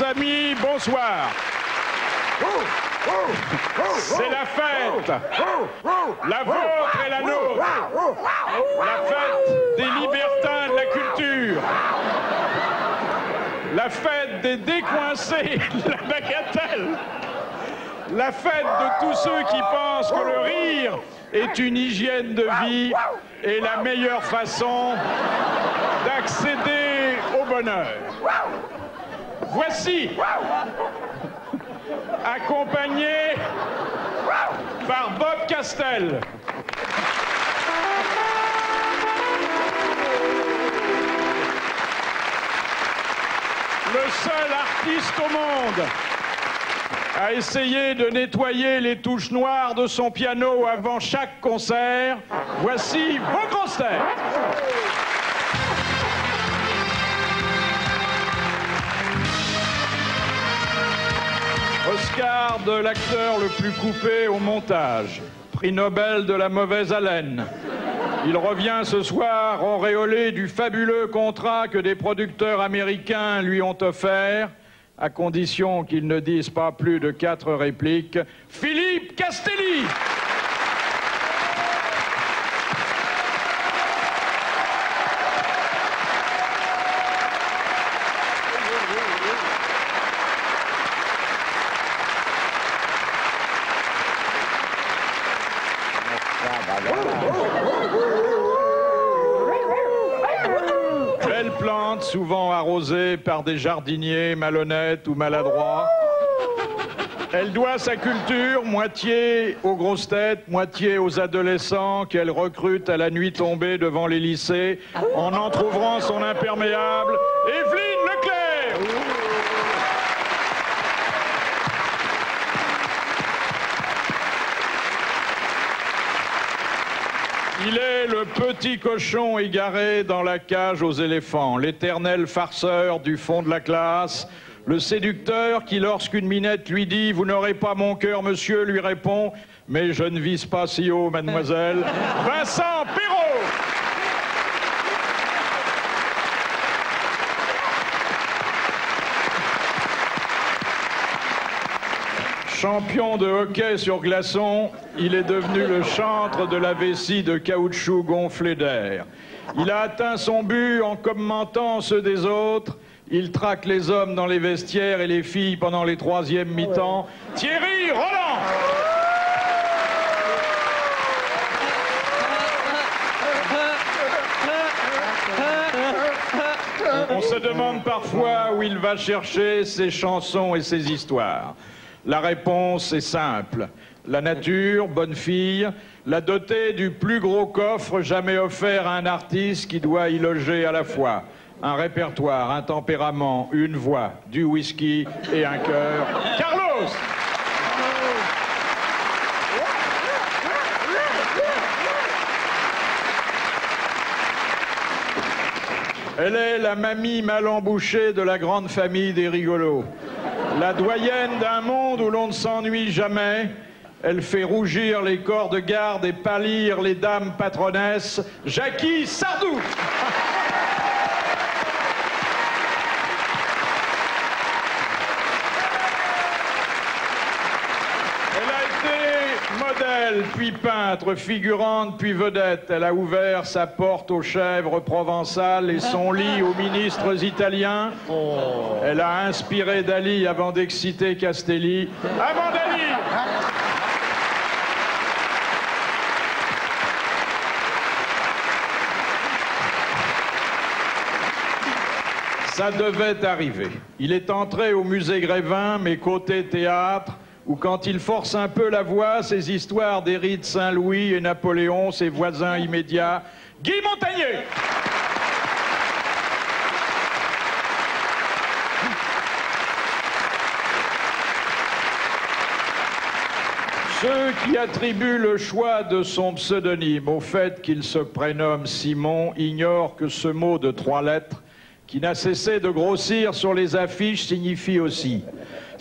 amis, bonsoir. C'est la fête. La vôtre et la nôtre. La fête des libertins de la culture. La fête des décoincés de la bagatelle. La fête de tous ceux qui pensent que le rire est une hygiène de vie et la meilleure façon d'accéder au bonheur. Voici, accompagné par Bob Castel. Le seul artiste au monde à essayer de nettoyer les touches noires de son piano avant chaque concert. Voici vos grosses têtes. Oscar de l'acteur le plus coupé au montage. Prix Nobel de la mauvaise haleine. Il revient ce soir auréolé du fabuleux contrat que des producteurs américains lui ont offert, à condition qu'il ne dise pas plus de 4 répliques. Philippe Castelli. Belle plante, souvent arrosée par des jardiniers malhonnêtes ou maladroits. Elle doit sa culture moitié aux grosses têtes, moitié aux adolescents qu'elle recrute à la nuit tombée devant les lycées en entr'ouvrant son imperméable. Evelyne Leclerc. Il est le petit cochon égaré dans la cage aux éléphants, l'éternel farceur du fond de la classe, le séducteur qui, lorsqu'une minette lui dit « Vous n'aurez pas mon cœur, monsieur », lui répond « Mais je ne vise pas si haut, mademoiselle ». Vincent Perrault. Champion de hockey sur glaçon, il est devenu le chantre de la vessie de caoutchouc gonflé d'air. Il a atteint son but en commentant ceux des autres. Il traque les hommes dans les vestiaires et les filles pendant les troisièmes mi-temps. Thierry Roland. On se demande parfois où il va chercher ses chansons et ses histoires. La réponse est simple. La nature, bonne fille, l'a dotée du plus gros coffre jamais offert à un artiste qui doit y loger à la fois un répertoire, un tempérament, une voix, du whisky et un cœur. Carlos! Elle est la mamie mal embouchée de la grande famille des rigolos. La doyenne d'un monde où l'on ne s'ennuie jamais. Elle fait rougir les corps de garde et pâlir les dames patronesses. Jackie Sardou. Elle a été modèle, puis peintre, figurante, puis vedette. Elle a ouvert sa porte aux chèvres provençales et son lit aux ministres italiens. Elle a inspiré Dali avant d'exciter Castelli. Avant Dali! Ça devait arriver. Il est entré au musée Grévin, mais côté théâtre, où quand il force un peu la voix, ses histoires d'Éric Saint-Louis et Napoléon, ses voisins immédiats, Guy Montagnier. Ceux qui attribuent le choix de son pseudonyme au fait qu'il se prénomme Simon ignorent que ce mot de 3 lettres, qui n'a cessé de grossir sur les affiches, signifie aussi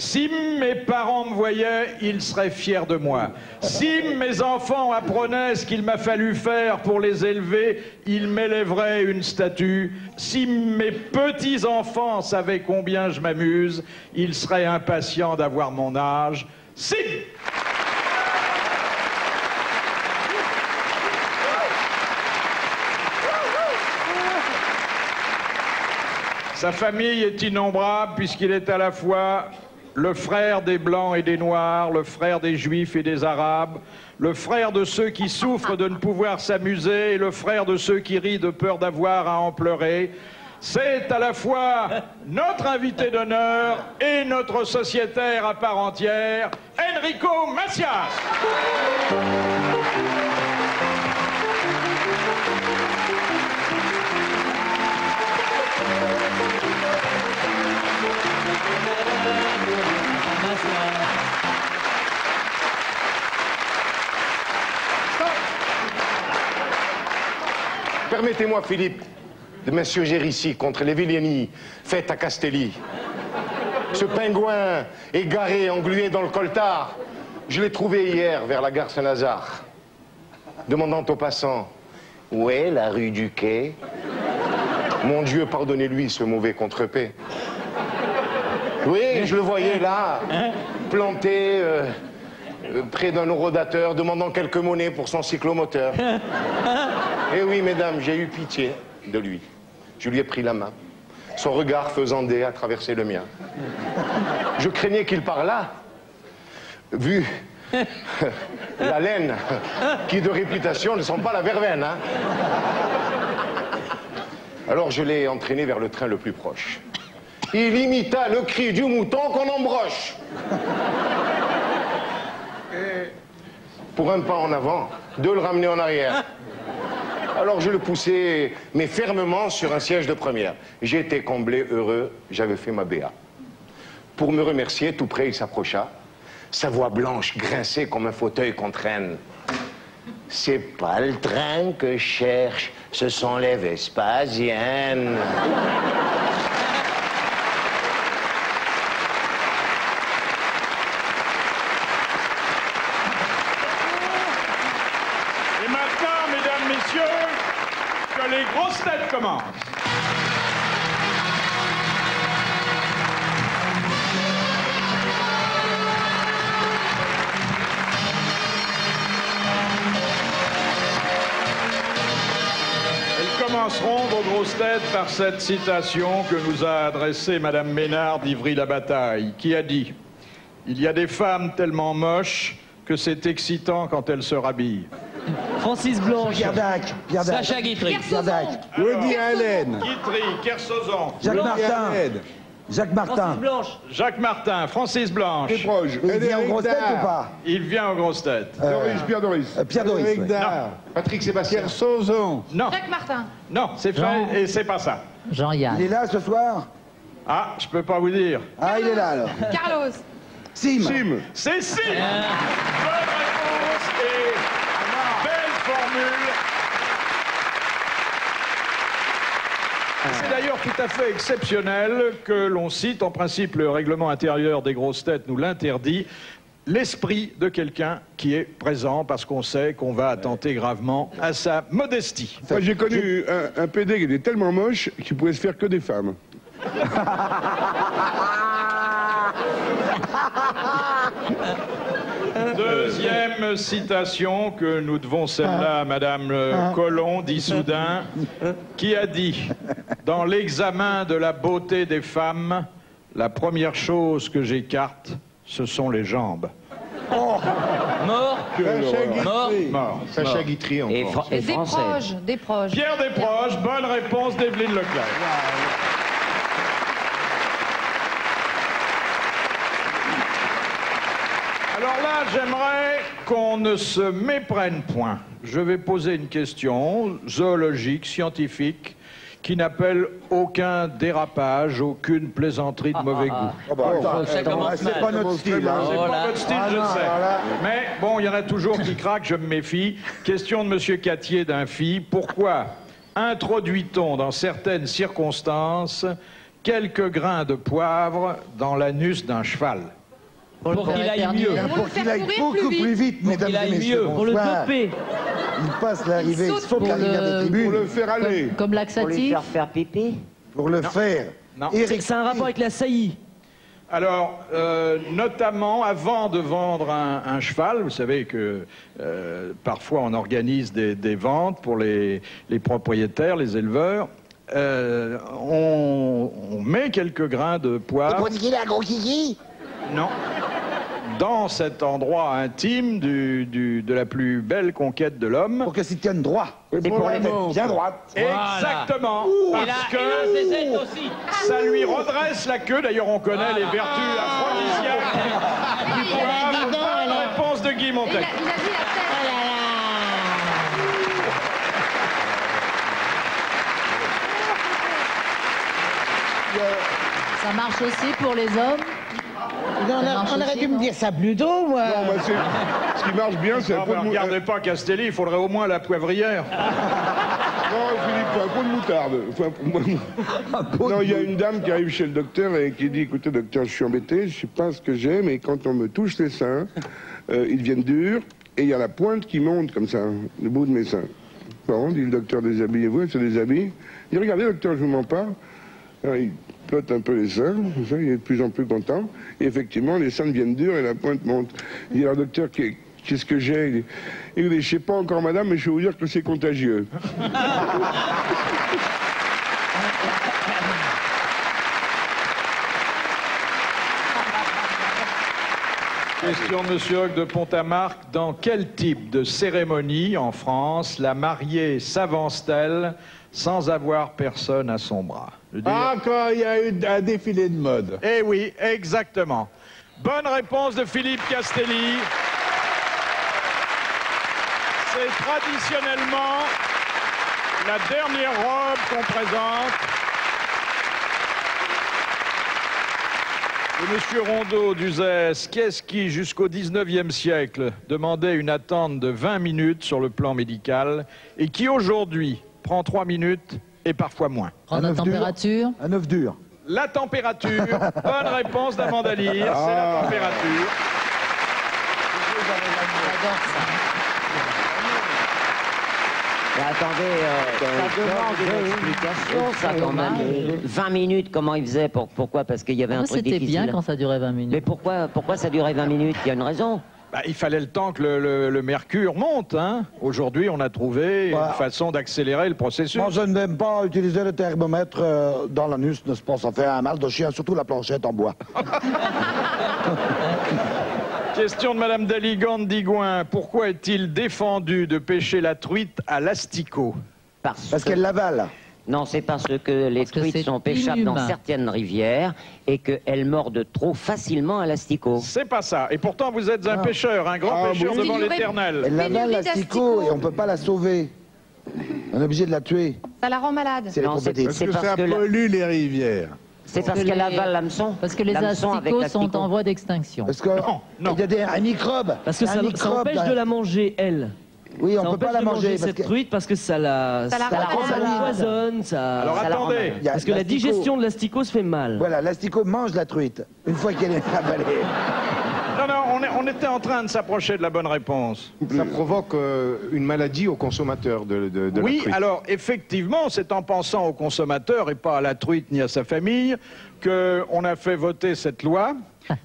Si mes parents me voyaient, ils seraient fiers de moi. Si mes enfants apprenaient ce qu'il m'a fallu faire pour les élever, ils m'élèveraient une statue. Si mes petits-enfants savaient combien je m'amuse, ils seraient impatients d'avoir mon âge. Si! Sa famille est innombrable puisqu'il est à la fois le frère des Blancs et des Noirs, le frère des Juifs et des Arabes, le frère de ceux qui souffrent de ne pouvoir s'amuser et le frère de ceux qui rient de peur d'avoir à en pleurer. C'est à la fois notre invité d'honneur et notre sociétaire à part entière, Enrico Macias. Permettez-moi, Philippe, de m'insurger ici contre les vilaienies faites à Castelli. Ce pingouin égaré, englué dans le coltard, je l'ai trouvé hier vers la gare Saint-Lazare, demandant aux passants « Où est la rue du Quai ?» Mon Dieu, pardonnez-lui ce mauvais contrepé. Oui, je le voyais là, planté près d'un horodateur, demandant quelques monnaies pour son cyclomoteur. Eh oui, mesdames, j'ai eu pitié de lui. Je lui ai pris la main. Son regard faisandé a traversé le mien. Je craignais qu'il parlât, vu la laine, qui de réputation ne sent pas la verveine. Hein. Alors je l'ai entraîné vers le train le plus proche. Il imita le cri du mouton qu'on embroche. Pour un pas en avant, deux le ramener en arrière. Alors je le poussai, mais fermement, sur un siège de première. J'étais comblé, heureux, j'avais fait ma BA. Pour me remercier, tout près, il s'approcha. Sa voix blanche grinçait comme un fauteuil qu'on traîne. C'est pas le train que je cherche, ce sont les Vespasiennes. Et maintenant, mesdames, messieurs, que les grosses têtes commencent. Elles commenceront, vos grosses têtes, par cette citation que nous a adressée Madame Ménard d'Ivry-la-Bataille, qui a dit « Il y a des femmes tellement moches que c'est excitant quand elles se rhabillent. » Francis Blanche. Pierre Dac. Sacha Guitry. Pierre Dac. Woody Allen. Guitry, Kersozon, Jacques Martin. Jacques Martin. Francis Blanche. Jacques Martin, Francis Blanche. T'es proche. Il vient aux grosses têtes ou pas? Il vient aux grosses têtes. Doris, Pierre Doris. Pierre Doris. Eric ouais. Dard. Patrick Sébastien. Kersozon. Non, Jacques Martin. non, c'est fait et c'est pas ça. Il Jean-Yann. est là ce soir? Ah, je peux pas vous dire. Ah, il est là alors. Carlos. Sim. Sim. C'est si. Bonne réponse et belle formule. C'est d'ailleurs tout à fait exceptionnel que l'on cite, en principe le règlement intérieur des grosses têtes nous l'interdit, l'esprit de quelqu'un qui est présent parce qu'on sait qu'on va attenter gravement à sa modestie. Moi, j'ai connu un PD qui était tellement moche qu'il pouvait se faire que des femmes. Deuxième citation que nous devons celle-là à Madame Colomb d'Issoudun, qui a dit « Dans l'examen de la beauté des femmes, la première chose que j'écarte, ce sont les jambes. Mort. Mort. Mort. » Sacha Guitry encore. Et Des français. proches, des proches. Pierre Desproges, bonne réponse d'Evelyne Leclerc. Alors là, j'aimerais qu'on ne se méprenne point. Je vais poser une question zoologique, scientifique, qui n'appelle aucun dérapage, aucune plaisanterie de mauvais goût. Ça commence C'est mal. pas notre style. Hein. C'est pas votre style, je sais. Mais bon, il y en a toujours qui craquent, je me méfie. Question de Monsieur Cattier d'un Phi. Pourquoi introduit-on dans certaines circonstances quelques grains de poivre dans l'anus d'un cheval. Pour qu'il aille mieux. Pour qu'il aille beaucoup plus vite, mesdames et messieurs. Pour le bonsoir. doper. Il passe l'arrivée, il faut Pour l'arrivée des le- Pour tribunes. le faire aller. Comme laxatif. faire pipi. Pour le faire. Non. C'est un rapport avec la saillie. Alors, notamment, avant de vendre un cheval, vous savez que parfois on organise des ventes pour les propriétaires, les éleveurs, on met quelques grains de poivre. qu'il a gros kiki. Non. Dans cet endroit intime de la plus belle conquête de l'homme. Pour que s'y tienne droit. C'est pour les Bien droite. Exactement. Parce que aussi. ça lui redresse la queue. D'ailleurs, on connaît les vertus aphrodisiaques du poivre. Bonne réponse de Guy Montaigne. Il a dit la tête. Ça marche aussi pour les hommes. On aurait dû me dire ça plus tôt, moi. Non, moi, ce qui marche bien, c'est un Ah, pot bah, de moutarde. regardez pas Castelli, il faudrait au moins la poivrière. Non, Philippe, faut un pot de moutarde. Non, il y a une dame qui arrive chez le docteur et qui dit, écoutez, docteur, je suis embêté, je sais pas ce que j'ai, mais quand on me touche les seins, ils deviennent durs et il y a la pointe qui monte comme ça, le bout de mes seins. Bon, dit le docteur, déshabillez-vous, elle se déshabille. Il dit, regardez, docteur, je vous mens pas. Alors, il plotte un peu les seins, comme ça, il est de plus en plus content. Et effectivement, les seins deviennent durs et la pointe monte. Il dit, alors, docteur, qu'est-ce que j'ai? Il dit, je sais pas encore, madame, mais je vais vous dire que c'est contagieux. Question de M. Hogg de Pont-à-Marc. Dans quel type de cérémonie en France la mariée s'avance-t-elle sans avoir personne à son bras? Je veux dire- Ah, quand il y a eu un défilé de mode. Eh oui, exactement. Bonne réponse de Philippe Castelli. C'est traditionnellement la dernière robe qu'on présente. Et Monsieur Rondeau d'Uzès, qu'est-ce qui, jusqu'au 19e siècle, demandait une attente de 20 minutes sur le plan médical et qui, aujourd'hui, prend 3 minutes et parfois moins? Prendre la température. Un œuf dur. La température. Bonne réponse d'Amanda Lear, c'est la température. J'adore ça. Mais attendez, ça demande une explication, ça, quand même. 20 minutes, comment il faisait? Pourquoi? Parce qu'il y avait un Moi, truc c'était difficile. bien quand ça durait 20 Mais minutes. pourquoi ça durait 20 minutes? Il y a une raison. Bah, il fallait le temps que le mercure monte. Hein. Aujourd'hui, on a trouvé une façon d'accélérer le processus. Moi, je n'aime pas utiliser le thermomètre dans l'anus, n'est-ce pas? Ça fait un mal de chien, surtout la planchette en bois. Question de Madame Daligande d'Igouin. Pourquoi est-il défendu de pêcher la truite à l'asticot? Parce qu'elle l'avale. Non, c'est parce que les Parce que truites c'est sont pêchables dans inhumain. certaines rivières et qu'elles mordent trop facilement à l'asticot. C'est pas ça. Et pourtant, vous êtes un pêcheur, un grand pêcheur oui. devant Il y aurait- l'éternel. Elle l'avale Pénurie l'asticot et on peut pas la sauver. On est obligé de la tuer. Ça la rend malade. C'est les Non, c'est compétitions. Parce que ça pollue les rivières. C'est parce que qu'elle les- avale l'hameçon. Parce que les L'hameçon avec asticots sont l'asticot. en voie d'extinction. Parce que non. il y a un microbe. Parce que Un ça microbe empêche dans- de la manger, elle. Oui, on Ça peut empêche pas la de manger parce cette que truite parce que ça la Ça la rend malade. empoisonne, ça... Alors ça la rend attendez. malade. il y a Parce que la l'asticot. digestion de l'asticot se fait mal. Voilà, l'asticot mange la truite une fois qu'elle est avalée. Non, on était en train de s'approcher de la bonne réponse. Ça provoque une maladie aux consommateurs de Oui, la truite. alors effectivement, c'est en pensant au consommateur et pas à la truite ni à sa famille qu'on a fait voter cette loi.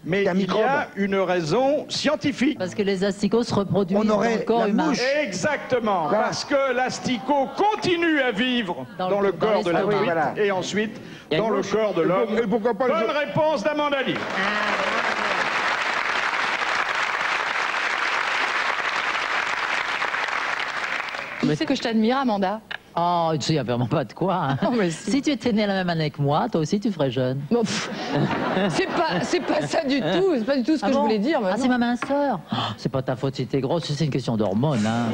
Mais Il y a un il y microbe. a une raison scientifique. Parce que les asticots se reproduisent On dans aurait le corps la humain. mouche. Exactement, Voilà. parce que l'asticot continue à vivre dans le corps de la l'estomac. truite Voilà. et ensuite Il y a dans une le mouche. corps de l'homme. Et pourquoi pas les Bonne réponse d'Amanda Lear. Tu sais que je t'admire, Amanda. Oh, tu sais, il n'y a vraiment pas de quoi. hein. Oh, mais si. Si tu étais né la même année que moi, toi aussi tu ferais jeune. Bon, pff, c'est pas ça du tout. C'est pas du tout ce que Ah je bon voulais dire. mais Ah, non. c'est ma minceur. Oh, c'est pas ta faute si t'es grosse, c'est une question d'hormones. Hein.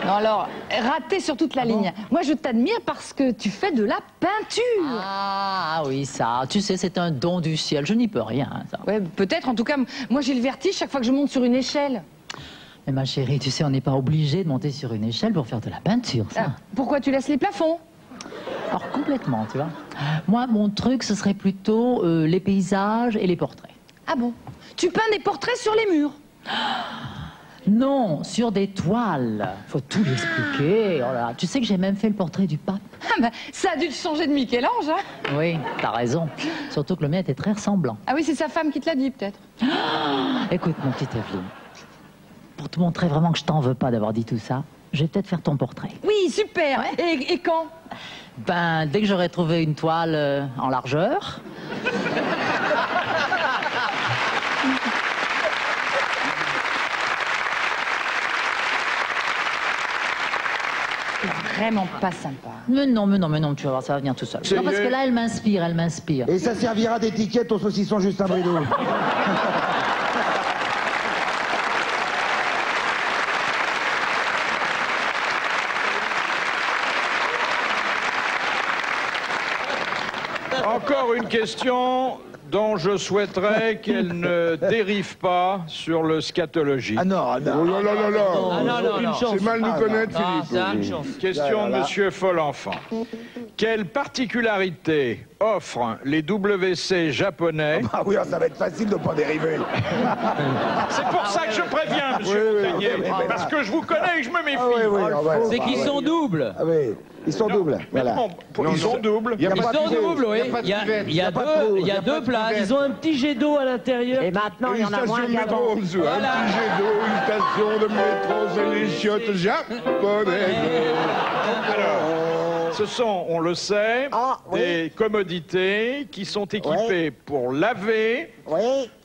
Non, alors, raté sur toute la ligne. Moi, je t'admire parce que tu fais de la peinture. Ah oui, ça. Tu sais, c'est un don du ciel. Je n'y peux rien. hein, ça. Ouais, peut-être. En tout cas, moi, j'ai le vertige chaque fois que je monte sur une échelle. Mais ma chérie, tu sais, on n'est pas obligé de monter sur une échelle pour faire de la peinture, ça. Ah, pourquoi tu laisses les plafonds? Alors complètement, tu vois. Moi, mon truc, ce serait plutôt les paysages et les portraits. Ah bon? Tu peins des portraits sur les murs? Non, sur des toiles. Faut tout l'expliquer. Oh là, tu sais que j'ai même fait le portrait du pape. Ah bah, ça a dû te changer de Michel-Ange, hein? Oui, t'as raison. Surtout que le mien était très ressemblant. Ah oui, c'est sa femme qui te l'a dit, peut-être. Écoute, mon petit Evelyne, pour te montrer vraiment que je t'en veux pas d'avoir dit tout ça, je vais peut-être faire ton portrait. Oui, super. Et quand? Ben, dès que j'aurai trouvé une toile en largeur. Vraiment pas sympa. Mais non, tu vas voir, ça va venir tout seul. Non, parce que là, elle m'inspire. Et ça servira d'étiquette au saucisson Justin Brideau. Encore une question dont je souhaiterais qu'elle ne dérive pas sur le scatologique. Ah non, non. Oh là là là là. Ah non, non, non. C'est mal nous connaître, Ah, Philippe. ça a une chance. Question de Monsieur Folenfant. Quelle particularité offrent les WC japonais? Ah oui, ça va être facile de ne pas dériver. C'est pour ça que je préviens, Monsieur Montagnier, parce que je vous connais et je me méfie. Ah oui, C'est qu'ils sont doubles. Ah oui, ils sont doubles. Voilà. Ils sont doubles. Ils sont doubles, oui. Il y a deux places. Ils ont un petit jet d'eau à l'intérieur. Et maintenant, il y Une en a moins station de métro qu'avant. en dessous. Un petit jet d'eau, une station de métro, c'est les chiottes japonaises. Alors, ce sont, on le sait, des commodités qui sont équipées pour laver,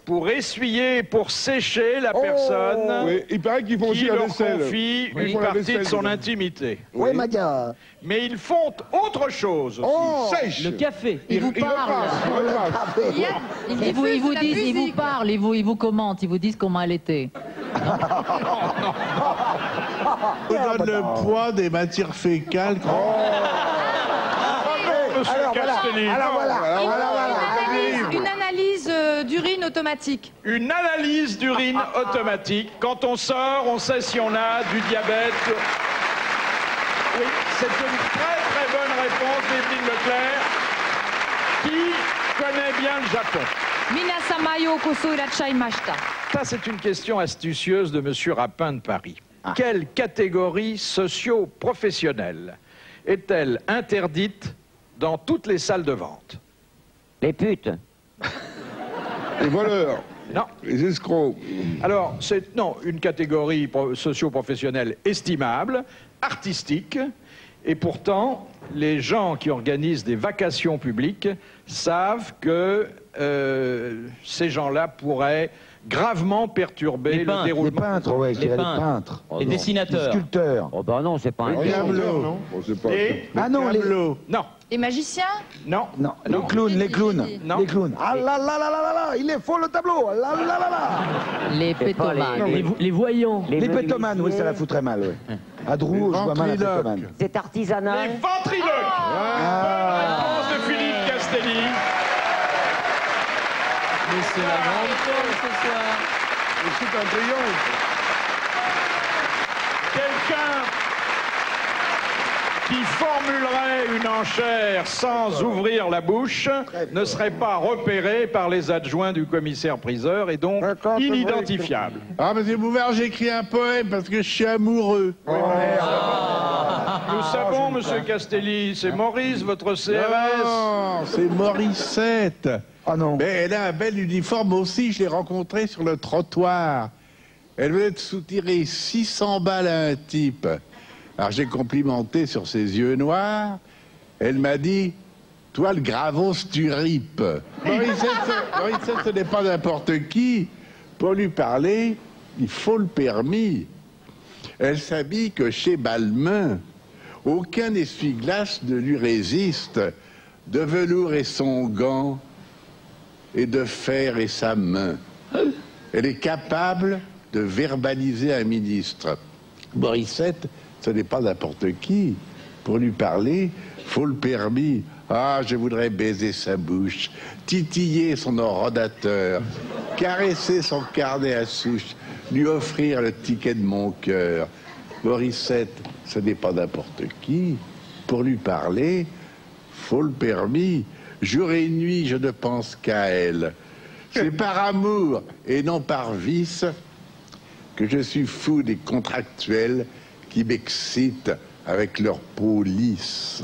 pour essuyer, pour sécher la personne Oui, il paraît qu'ils font aussi qui la leur vaisselle. confie Ils une font la partie de vaisselle, son dedans. intimité. Oui, Madia. Mais ils font autre chose aussi. Sèche. Le café. Ils vous parlent. Ils vous disent, ils vous parlent, ils vous commentent, ils vous disent comment elle était. On donne le poids des matières fécales. Monsieur Castelli. Une analyse d'urine automatique. Une analyse d'urine automatique. Quand on sort, on sait si on a du diabète. Oui, c'est une très très bonne réponse d'Evelyne Leclerc, qui connaît bien le Japon. Minasama yokoso irachaimashita. Ça, c'est une question astucieuse de Monsieur Rapin de Paris. Quelle catégorie socio-professionnelle est-elle interdite dans toutes les salles de vente? Les putes. Les voleurs. Non. Les escrocs. Alors, c'est non, une catégorie socio-professionnelle estimable, artistique, et pourtant, les gens qui organisent des vacations publiques savent que ces gens-là pourraient gravement perturber Les peintres. le déroulement. Les peintres, oui, je dirais les peintres. Les dessinateurs. Les sculpteurs. Oh bah non, c'est pas un... Les tableaux. Oh, c'est pas... Et Ah non, les... non, Les magiciens? non, Non, non. les clowns, les clowns. Non. Les clowns. Ah là là là là là là, il est faux le tableau. Là là là là. Les pétomanes. Les voyants. Les pétomanes, oui, ça la foutrait mal, oui. À Drouot, je vois mal un pétomane. C'est artisanal. Les ventriloques. Bonne réponse de Philippe Castelli. Mais c'est la grande forme ce soir. C'est un triomphe. Quelqu'un qui formulerait une enchère sans ouvrir la bouche ne serait pas repéré par les adjoints du commissaire-priseur et donc inidentifiable. Ah, monsieur Bouvard, j'ai écrit un poème parce que je suis amoureux. Nous savons, monsieur Castelli, c'est Maurice, votre CRS. Non, c'est Morissette. Ah non. Mais elle a un bel uniforme aussi, je l'ai rencontrée sur le trottoir. Elle venait de soutirer 600 balles à un type. Alors j'ai complimenté sur ses yeux noirs. Elle m'a dit, toi le gravos tu ripes. Morissette, ce n'est pas n'importe qui. Pour lui parler, il faut le permis. Elle s'habille que chez Balmain. Aucun essuie-glace ne lui résiste. De velours et son gant, et de fer et sa main. Elle est capable de verbaliser un ministre. Morissette, ce n'est pas n'importe qui. Pour lui parler, faut le permis. Ah, je voudrais baiser sa bouche, titiller son rodateur, caresser son carnet à souche, lui offrir le ticket de mon cœur. Morissette, ce n'est pas n'importe qui. Pour lui parler, faut le permis. Jour et nuit, je ne pense qu'à elle. C'est par amour et non par vice que je suis fou des contractuels qui m'excitent avec leur peau lisse.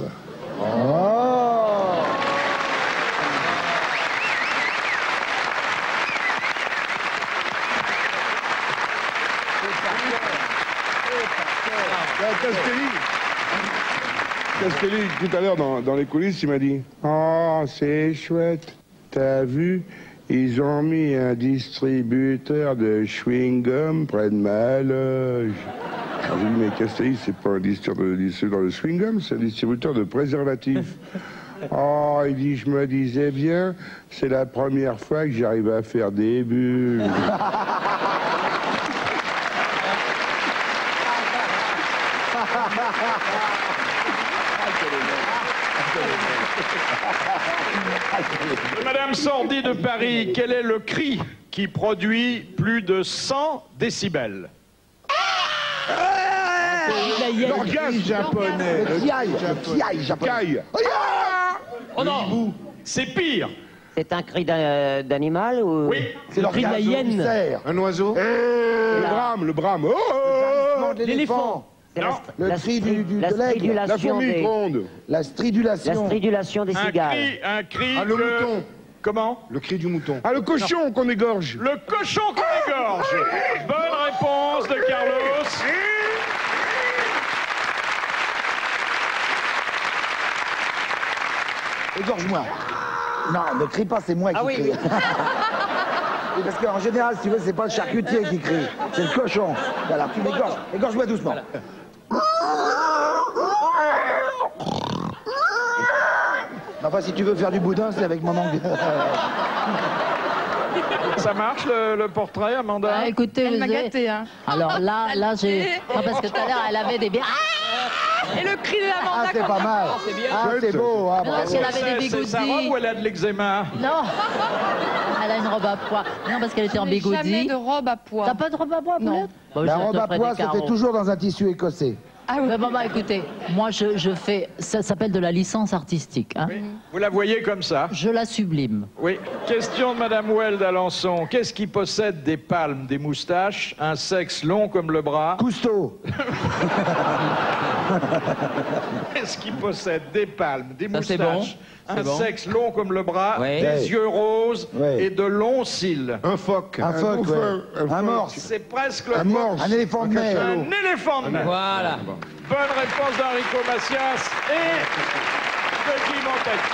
Castelli, tout à l'heure, dans les coulisses, il m'a dit « Oh, c'est chouette, t'as vu, ils ont mis un distributeur de chewing-gum près de ma loge. » Alors j'ai dit « Mais Castelli, c'est pas un distributeur de chewing-gum, c'est un distributeur de préservatifs. » Oh, il dit « Je me disais bien, c'est la première fois que j'arrive à faire des bulles. » Madame Sordi de Paris, quel est le cri qui produit plus de 100 décibels? L'orgasme japonais. Le kiai japonais. Oh non, c'est pire. C'est un cri d'animal ou... Oui, C'est le cri de la hyène. Un oiseau? Le brame. Oh, L'éléphant. C'est Non. Le cri de la stridulation fourmi des... gronde. La stridulation. La stridulation des cigales. un cri Ah, le que- mouton. Comment? Le cri du mouton. Ah, le cochon qu'on égorge. Le cochon qu'on égorge. Bonne réponse de Carlos. Égorge-moi. Non, ne crie pas, c'est moi qui crie. Oui, parce qu'en général, si tu veux, c'est pas le charcutier qui crie, c'est le cochon. Voilà, tu l'égorges. Égorge-moi doucement. Enfin, si tu veux faire du boudin, c'est avec mon ongle. Ça marche le portrait, Amanda? Ah, écoutez, Elle m'a vous avez- gâté, hein. Alors là j'ai... Non, parce que tout à l'heure, elle avait des... Et le cri de la Ah, Amanda c'est pas mal. Ah, c'est beau. Ah, Non, bravo. parce qu'elle avait des C'est sa robe bigoudis. ou elle a de l'eczéma? Non, elle a une robe à pois. Non, parce qu'elle était en Jamais bigoudi. de robe à pois. T'as pas de robe à pois, Non. Paulette? Bon, La je robe te à ferai pois, des c'était carreaux. toujours dans un tissu écossais. Ah oui. Mais bon, bah, écoutez, moi je fais, ça s'appelle de la licence artistique. Hein. Vous la voyez comme ça? Je la sublime. Oui. Question de Madame Well d'Alençon. Qu'est-ce qui possède des palmes, des moustaches, un sexe long comme le bras? Cousteau. Qu'est-ce qui possède des palmes, des Ça, c'est moustaches, bon. un C'est bon. sexe long comme le bras, Ouais. des Ouais. yeux roses Ouais. et de longs cils? Un phoque. Un phoque, ouais. Un morse. C'est presque le Un morse. Un éléphant de mer. Un éléphant de mer. Voilà. Bonne réponse d'Enrico Macias et de Guy Montaigne.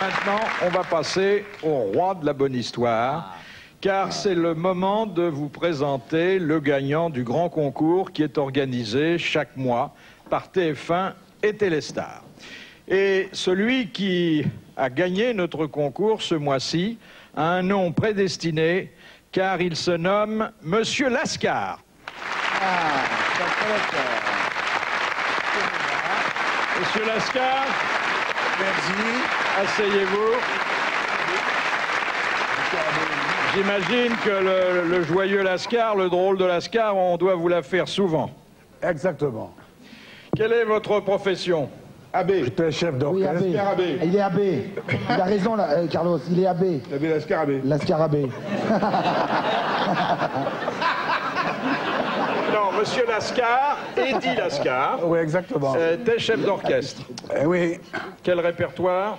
Maintenant, on va passer au roi de la bonne histoire, car c'est le moment de vous présenter le gagnant du grand concours qui est organisé chaque mois par TF1 et Téléstar. Et celui qui a gagné notre concours ce mois-ci a un nom prédestiné, car il se nomme Monsieur Lascar. Monsieur Lascar, merci. Asseyez-vous. J'imagine que le joyeux Lascar, le drôle de Lascar, on doit vous la faire souvent. Exactement. Quelle est votre profession? Abbé. J'étais chef d'orchestre. Oui, Lascarabée. Il est abbé. Il a raison, là, Carlos, il est abbé. Abbé Lascarabée. Lascarabée. Non, Monsieur Lascar, Eddie Lascar, Oui, exactement. était chef d'orchestre. Oui, Quel répertoire?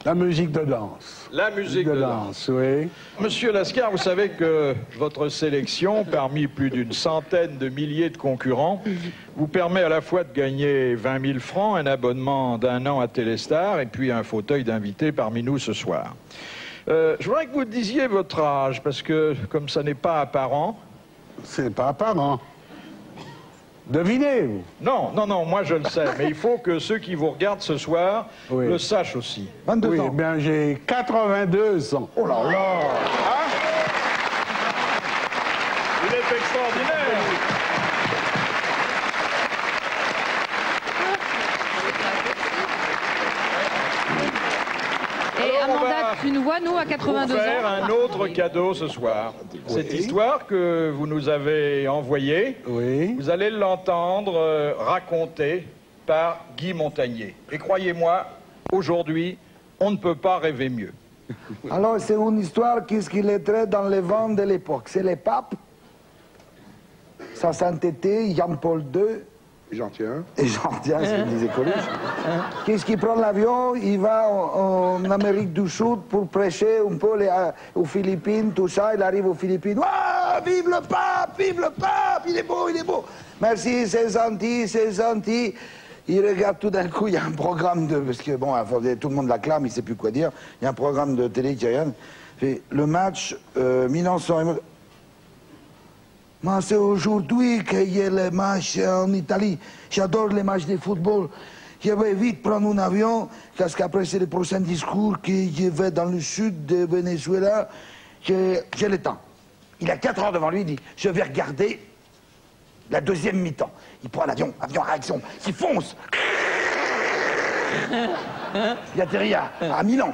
la musique de danse. La musique de danse. Oui. Monsieur Lascar, vous savez que votre sélection, parmi plus d'une centaine de milliers de concurrents, vous permet à la fois de gagner 20 000 francs, un abonnement d'1 an à Téléstar et puis un fauteuil d'invité parmi nous ce soir. Je voudrais que vous disiez votre âge, parce que comme ça n'est pas apparent... C'est pas apparent. Devinez, vous. Non, non, non, moi je le sais, mais il faut que ceux qui vous regardent ce soir Oui. le sachent aussi. 22 Oui, ans. eh bien j'ai 82 ans. Oh là là. Il est extraordinaire. Et Alors, Amanda, une voix, nous, à 82 pour faire ans. un autre cadeau ce soir. Cette histoire que vous nous avez envoyée, vous allez l'entendre racontée par Guy Montagnier. Et croyez-moi, aujourd'hui, on ne peut pas rêver mieux. Alors, c'est une histoire qui traite dans les vents de l'époque. C'est les papes, sa sainteté, Jean-Paul II. J'en tiens. Et j'en tiens, c'est ce que disait Coluche. Qu'est-ce qu'il prend l'avion, il va en Amérique du Sud pour prêcher un peu aux Philippines, tout ça. Il arrive aux Philippines. Ah, vive le pape, il est beau, il est beau. Merci, c'est gentil, c'est gentil. Il regarde tout d'un coup, il y a un programme de... Parce que bon, tout le monde l'acclame, il ne sait plus quoi dire. Il y a un programme de télé qui regarde. Le match Milan-San... Moi, c'est aujourd'hui qu'il y a le match en Italie. J'adore les matchs de football. Je vais vite prendre un avion, parce qu'après, c'est le prochain discours que je vais dans le sud de Venezuela. J'ai le temps. Il a 4 heures devant lui, il dit, je vais regarder la deuxième mi-temps. Il prend l'avion, avion réaction, il fonce. Il atterrit à Milan.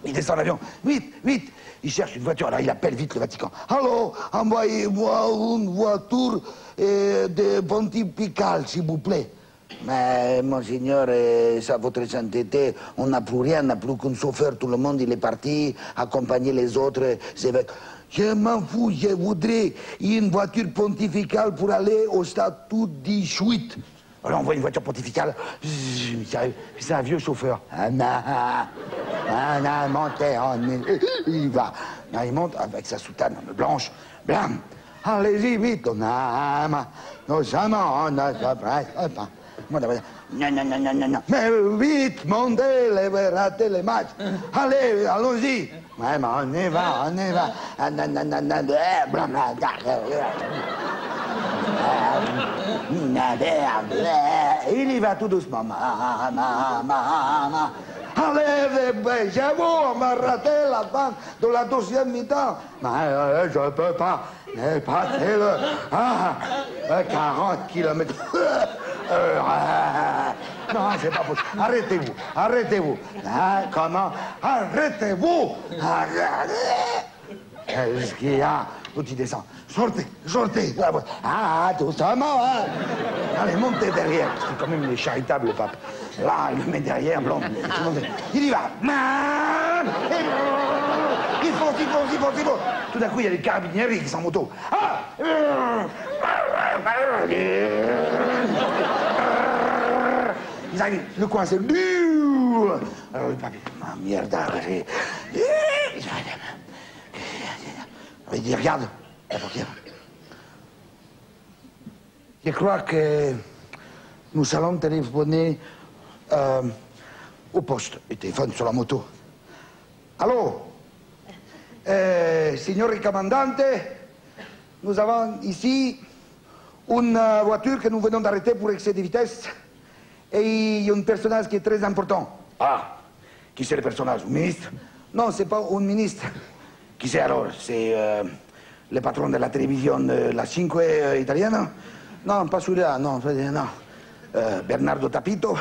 Il descend l'avion. Vite, vite. Il cherche une voiture, alors il appelle vite le Vatican. Allô, envoyez-moi une voiture de pontificale, s'il vous plaît. Mais, monseigneur, ça, votre sainteté, on n'a plus rien, on n'a plus qu'un chauffeur, tout le monde, il est parti, accompagner les autres évêques. Je m'en fous, je voudrais une voiture pontificale pour aller au statut 18. Alors on voit une voiture pontificale, c'est un vieux chauffeur. Montez, il va. Il monte avec sa soutane blanche, blam. Allez-y, vite. Non, mais vite, montez, ratez les matchs. Allez, allons-y. Ouais, mais on y va, on y va. Il y va tout doucement. Allez, j'avoue, on va rater la fin de la deuxième mi-temps. Mais je ne peux pas. Passez-le. 40 kilomètres. Non, c'est pas possible. Arrêtez-vous, arrêtez-vous. Comment? Arrêtez-vous. Qu'est-ce qu'il y a? Tout y descend. Sortez, sortez. Doucement, hein. Allez, montez derrière. C'est quand même les charitables, le pape. Là, il le met derrière, blanc. Il y va. Il fonce, il fonce, il fonce, il fonce. Tout d'un coup, il y a les carabinieri qui sont en moto. Ils arrivent, le coin, c'est... Alors le pape, merde, il dit, regarde, la portière. Je crois que nous allons téléphoner au poste. Il téléphone sur la moto. Allô, signore commandante, nous avons ici une voiture que nous venons d'arrêter pour excès de vitesse. Et il y a un personnage qui est très important. Ah, qui c'est le personnage? Un ministre? Non, c'est pas un ministre. Qui c'est alors? C'est le patron de la télévision, la 5 italienne? Non, pas celui-là, non. Bernardo Tapito,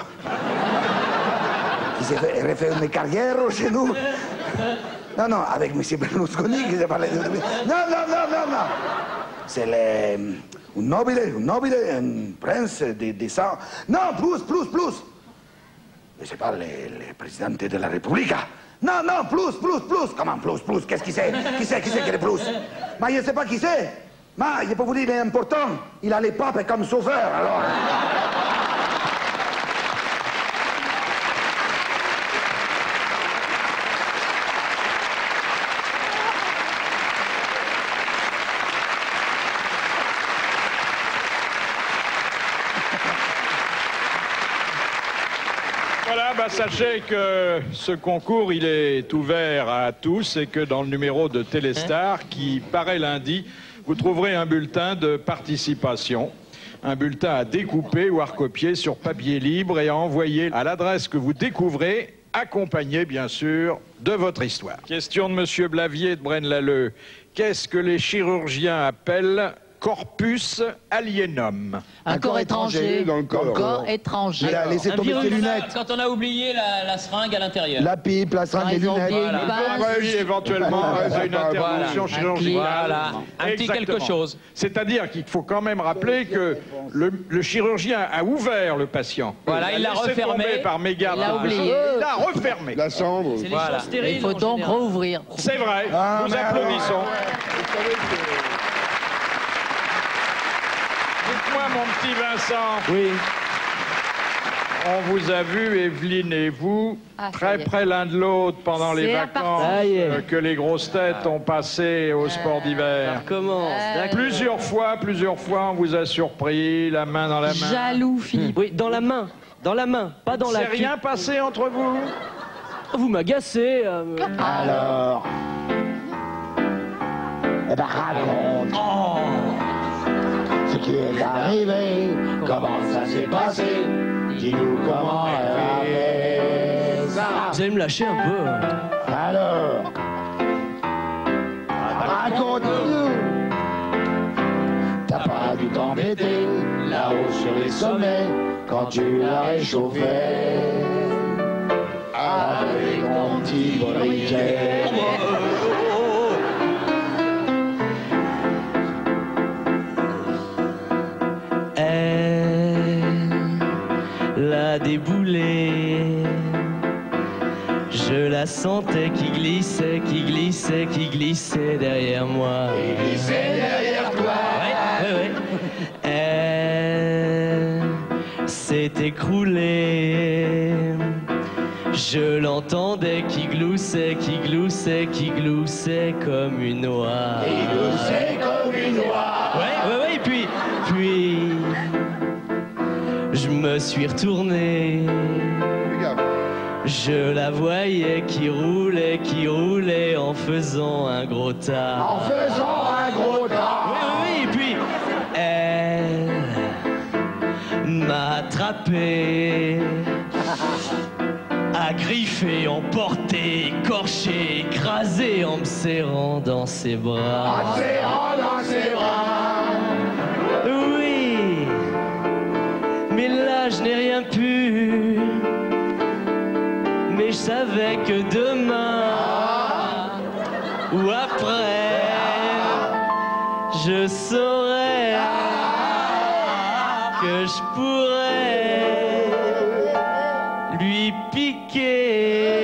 qui s'est refait une carrière chez nous. Non, avec M. Berlusconi, qui s'est parlé de... Non. C'est un nobile, un prince de sang. Non, plus. Mais c'est pas le président de la République. Non, plus. Comment plus? Qu'est-ce qu'il sait? Qui c'est qui est plus? Mais je ne sais pas qui c'est. Mais je peux vous dire, il est important. Il a les papes comme sauveur, alors. Voilà, sachez que ce concours, il est ouvert à tous et que dans le numéro de Téléstar qui paraît lundi, vous trouverez un bulletin de participation. Un bulletin à découper ou à recopier sur papier libre et à envoyer à l'adresse que vous découvrez, accompagné bien sûr de votre histoire. Question de Monsieur Blavier de Braine-l'Alleud. Qu'est-ce que les chirurgiens appellent corpus alienum. Un corps étranger. Dans le corps. Corps étranger. Il a laissé Un tomber ses virus, lunettes. quand on a oublié la seringue à l'intérieur. La pipe, la seringue, les Ils ont lunettes. oublié une Oui, base. éventuellement, à une intervention chirurgicale. Voilà, un petit quelque Exactement. chose. C'est-à-dire qu'il faut quand même rappeler que le chirurgien a ouvert le patient. Voilà, il l'a laissé refermé. tomber par mégarde. Il l'a quelque oublié. chose. Il l'a refermé. La cendre. C'est les Voilà. choses stériles. Il faut en donc général. rouvrir. C'est vrai, Ah, nous mais applaudissons. Dites-moi, mon petit Vincent. Oui. On vous a vu, Evelyne et vous, Ah, ça très y est. près l'un de l'autre pendant les C'est vacances Ça y est. que les grosses têtes ont passées au sport d'hiver. Commence. d'accord. Plusieurs fois, on vous a surpris, la main dans la main. Jaloux, Philippe. Oui, dans la main, pas dans la C'est rien passé entre vous? Vous m'agacez. Alors. Eh ben, raconte. Ce qui est arrivé, comment ça s'est passé. Dis-nous comment elle a fait ça. Vous allez me lâcher un peu. Alors. Raconte-nous. T'as pas dû t'embêter là-haut sur les sommets quand tu l'as réchauffé avec ton petit briquet. Elle a déboulé. Je la sentais qui glissait, qui glissait, qui glissait derrière moi. Qui glissait derrière toi. Ouais. Elle s'est écroulée. Je l'entendais qui gloussait, qui gloussait, qui gloussait comme une oie. Qui gloussait comme une oie. Ouais, puis je me suis retourné. Je la voyais qui roulait en faisant un gros tas. En faisant un gros tas. Oui, puis elle m'a attrapé, agriffé, emporté, écorché, écrasé en me serrant dans ses bras. En serrant dans ses bras. Oui, mais là je n'ai rien pu. Mais je savais que demain ou après, je saurais que je pourrais lui piquer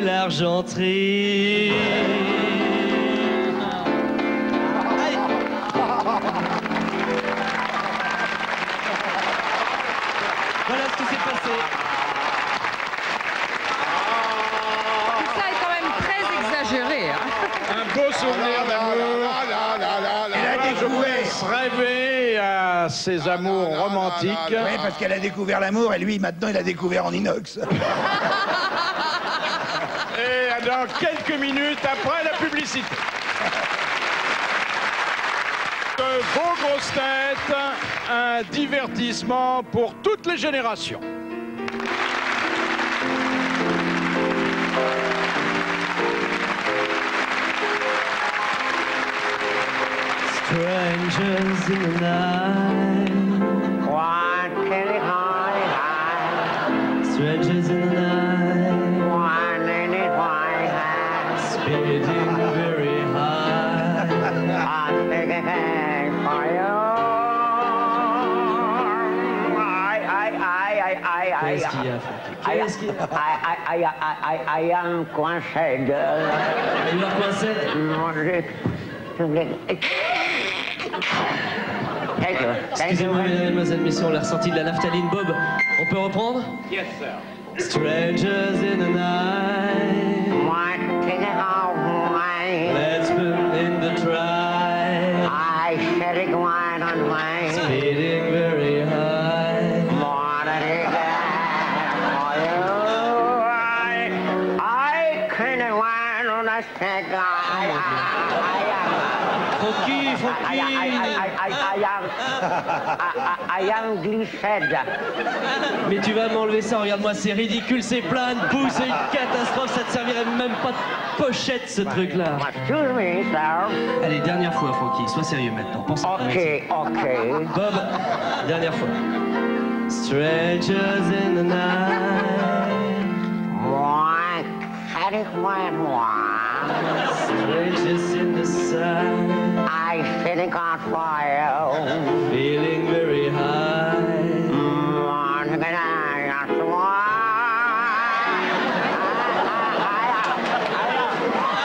l'argenterie. Voilà ce qui s'est passé. Tout ça est quand même très exagéré. Hein. Un beau souvenir d'amour. Je vous laisse rêver à ces amours romantiques. Oui, parce qu'elle a découvert l'amour et lui, maintenant, il a découvert en inox. Et dans quelques minutes après la publicité. De vos grosses têtes, un divertissement pour toutes les générations. Strangers in the night. One Kelly high, high. Strangers in the night. One lady high, high. Speeding very high. I'm begging for you. Qu'est-ce qu'il y a, Francky? Qu'est-ce qu'il y a? I am coincé. Tu l'as coincé? Excusez-moi, mesdames et mesdemoiselles, messieurs, on l'a ressenti de la naphtaline, Bob. On peut reprendre? Yes, sir. Strangers in the night. Let's put in the try. Speeding very high. I couldn't want on a second. Francky, I am glissade. Mais tu vas m'enlever ça, regarde-moi, c'est ridicule, c'est plein de boue, c'est une catastrophe, ça te servirait même pas de pochette, ce truc-là. Excuse me, sir. Allez, dernière fois, Francky, sois sérieux maintenant. Pense à Ok. Bob, dernière fois. Strangers in the night. Moi, avec moi. Strangers in the sun. I feeling on fire. Feeling very high.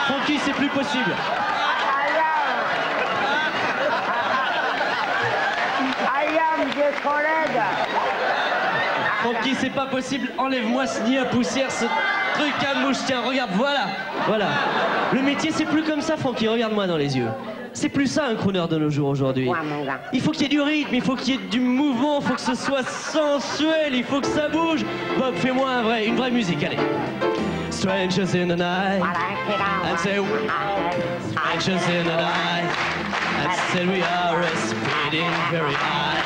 Francky, c'est plus possible. I am des collègues. Francky, c'est pas possible. Enlève-moi ce nid à poussière, ce truc à mouche. Tiens, regarde, voilà. Voilà. Le métier, c'est plus comme ça, Francky. Regarde-moi dans les yeux. C'est plus ça, un crooner de nos jours aujourd'hui. Ouais, mon gars. Il faut qu'il y ait du rythme, il faut qu'il y ait du mouvement, il faut que ce soit sensuel, il faut que ça bouge. Bob, fais-moi une vraie musique, allez. Strangers in the night, and say, strangers in the night, and say we are speeding very high,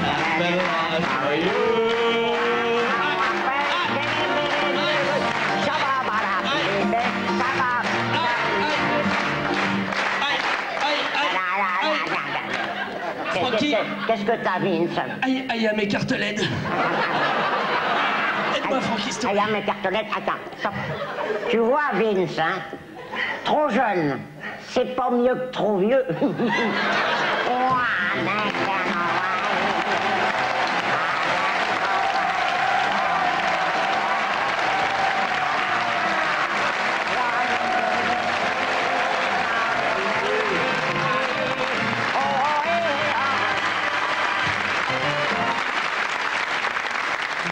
and very high for you. Francky. Qu'est-ce que t'as, Vince? Aïe, aïe, à mes cartelettes. Aide-moi, Francky, s'il te plaît. Aïe, mes cartelettes. Attends, stop. Tu vois, Vince, hein? Trop jeune, c'est pas mieux que trop vieux.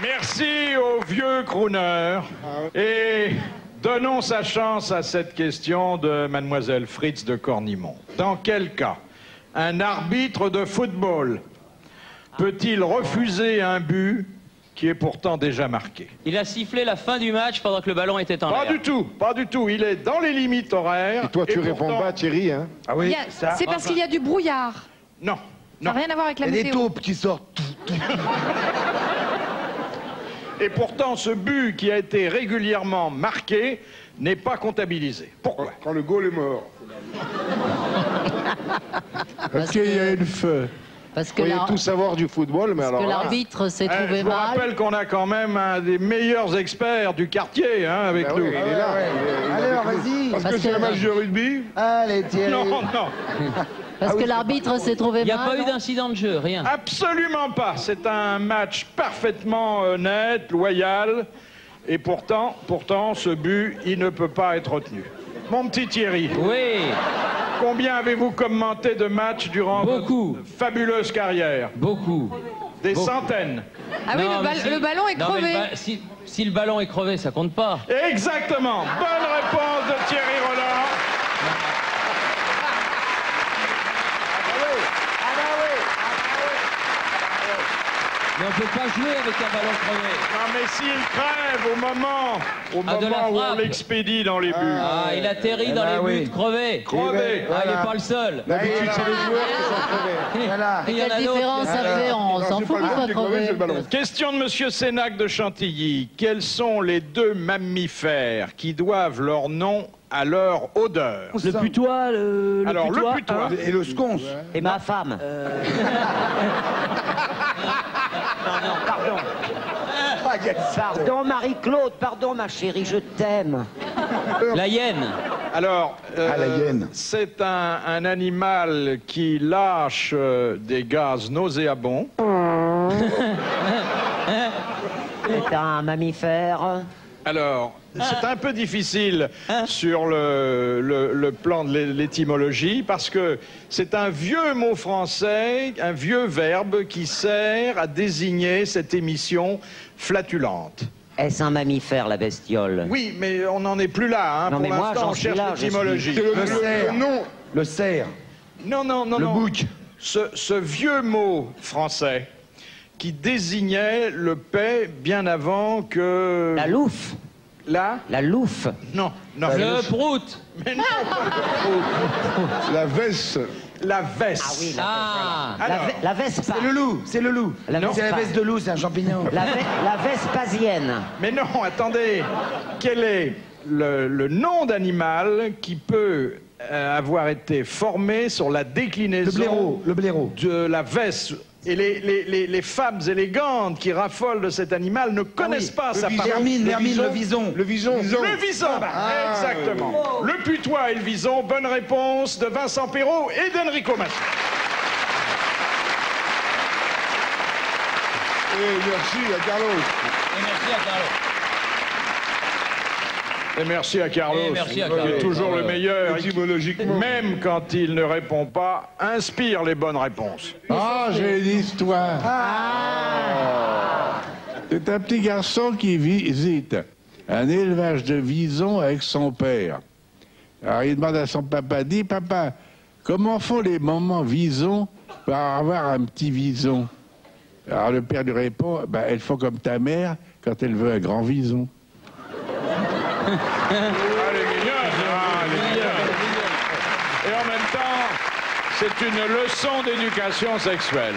Merci au vieux crooner et donnons sa chance à cette question de mademoiselle Fritz de Cornimont. Dans quel cas un arbitre de football peut-il refuser un but qui est pourtant déjà marqué? Il a sifflé la fin du match pendant que le ballon était en l'air. Pas du tout, pas du tout. Il est dans les limites horaires. Et toi, tu réponds pas, Thierry, hein? Ah oui, C'est parce qu'il y a du brouillard. Non, Ça n'a rien à voir avec la Il y a des météo. taupes qui sortent. Et pourtant, ce but qui a été régulièrement marqué n'est pas comptabilisé. Pourquoi? Quand le goal est mort. Parce qu'il y a une feu. Parce Vous que voyez tout savoir du football, mais alors là... l'arbitre s'est trouvé Je vous mal. rappelle qu'on a quand même un des meilleurs experts du quartier avec nous. Il est là. Alors, vas-y. Parce que c'est un match de rugby? Allez, Thierry. Non, non, Parce que l'arbitre s'est trouvé Il n'y a mal. pas eu d'incident de jeu, rien. absolument pas. C'est un match parfaitement honnête, loyal. Et pourtant, ce but, il ne peut pas être retenu. Mon petit Thierry, Oui, combien avez-vous commenté de matchs durant Beaucoup. votre fabuleuse carrière? beaucoup. Des Beaucoup. centaines. Ah oui, Non, mais le ballon est non, mais crevé. si le ballon est crevé, ça compte pas. Exactement. Bonne réponse de Thierry Roland. Mais on peut pas jouer avec un ballon crevé. Non, mais s'il crève au moment, de la où on frappe. l'expédie dans les buts. Ah, il atterrit dans les buts crevés. Crevé. Ah, il n'est pas le seul. D'habitude, c'est les joueurs qui sont crevés. Voilà. Il y en Quelle a d'autres. différence ça fait? On s'en fout qu'il soit crevé. Question de Monsieur Sénac de Chantilly. Quels sont les deux mammifères qui doivent leur nom à leur odeur? Le putois, Alors, le putois. Et le sconce. Et ma femme. Non, pardon. Pardon, Marie-Claude, pardon, ma chérie, je t'aime. La hyène. Alors, la hyène. c'est un animal qui lâche des gaz nauséabonds. C'est un mammifère. Alors, c'est un peu difficile sur le plan de l'étymologie parce que c'est un vieux mot français, un vieux verbe qui sert à désigner cette émission flatulente. Est-ce un mammifère, la bestiole? Oui, mais on n'en est plus là. Hein. Non, mais Pour moi, l'instant, j'en on suis cherche là, je l'étymologie. suis- Le cerf. Le cerf. Non, non, non, Le non. bouc. Ce vieux mot français qui désignait le paix bien avant que... La louffe. La louffe. Non, non. Le prout. Mais non, pas le prout. La veste. La veste. Ah oui, Alors, la veste. C'est le loup, c'est le loup. La C'est la Vespa. veste de loup, c'est un champignon. La vespasienne. Mais non, attendez. Quel est le nom d'animal qui peut avoir été formé sur la déclinaison Le blaireau. de la veste? Et les femmes élégantes qui raffolent de cet animal ne connaissent pas sa part. Hermine, le vison. Le vison. Le vison, exactement. Le putois et le vison, bonne réponse de Vincent Perrault et d'Enrico Macias. Et merci à Carlos. Et merci à Carlos. Et merci à qui est Carlos. toujours le meilleur. Étymologiquement. Même quand il ne répond pas, inspire les bonnes réponses. Ah, j'ai une histoire. C'est un petit garçon qui visite un élevage de visons avec son père. Alors il demande à son papa, dit, papa, comment font les mamans visons pour avoir un petit vison? Alors le père lui répond, bah, elles font comme ta mère quand elle veut un grand vison. Elle est mignonne, elle est mignonne. Et en même temps, c'est une leçon d'éducation sexuelle.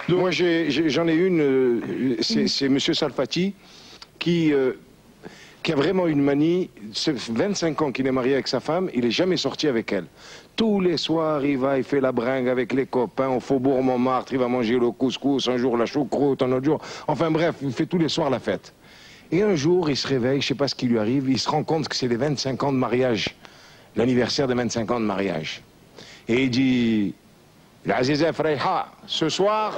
Moi, j'en ai une, c'est M. Salfati, qui a vraiment une manie. C'est 25 ans qu'il est marié avec sa femme, il n'est jamais sorti avec elle. Tous les soirs, il va, il fait la bringue avec les copains au Faubourg Montmartre, il va manger le couscous, un jour la choucroute, un autre jour. Enfin bref, il fait tous les soirs la fête. Et un jour, il se réveille, je ne sais pas ce qui lui arrive, il se rend compte que c'est les 25 ans de mariage, l'anniversaire des 25 ans de mariage. Et il dit, Aziza Freyha, ce soir,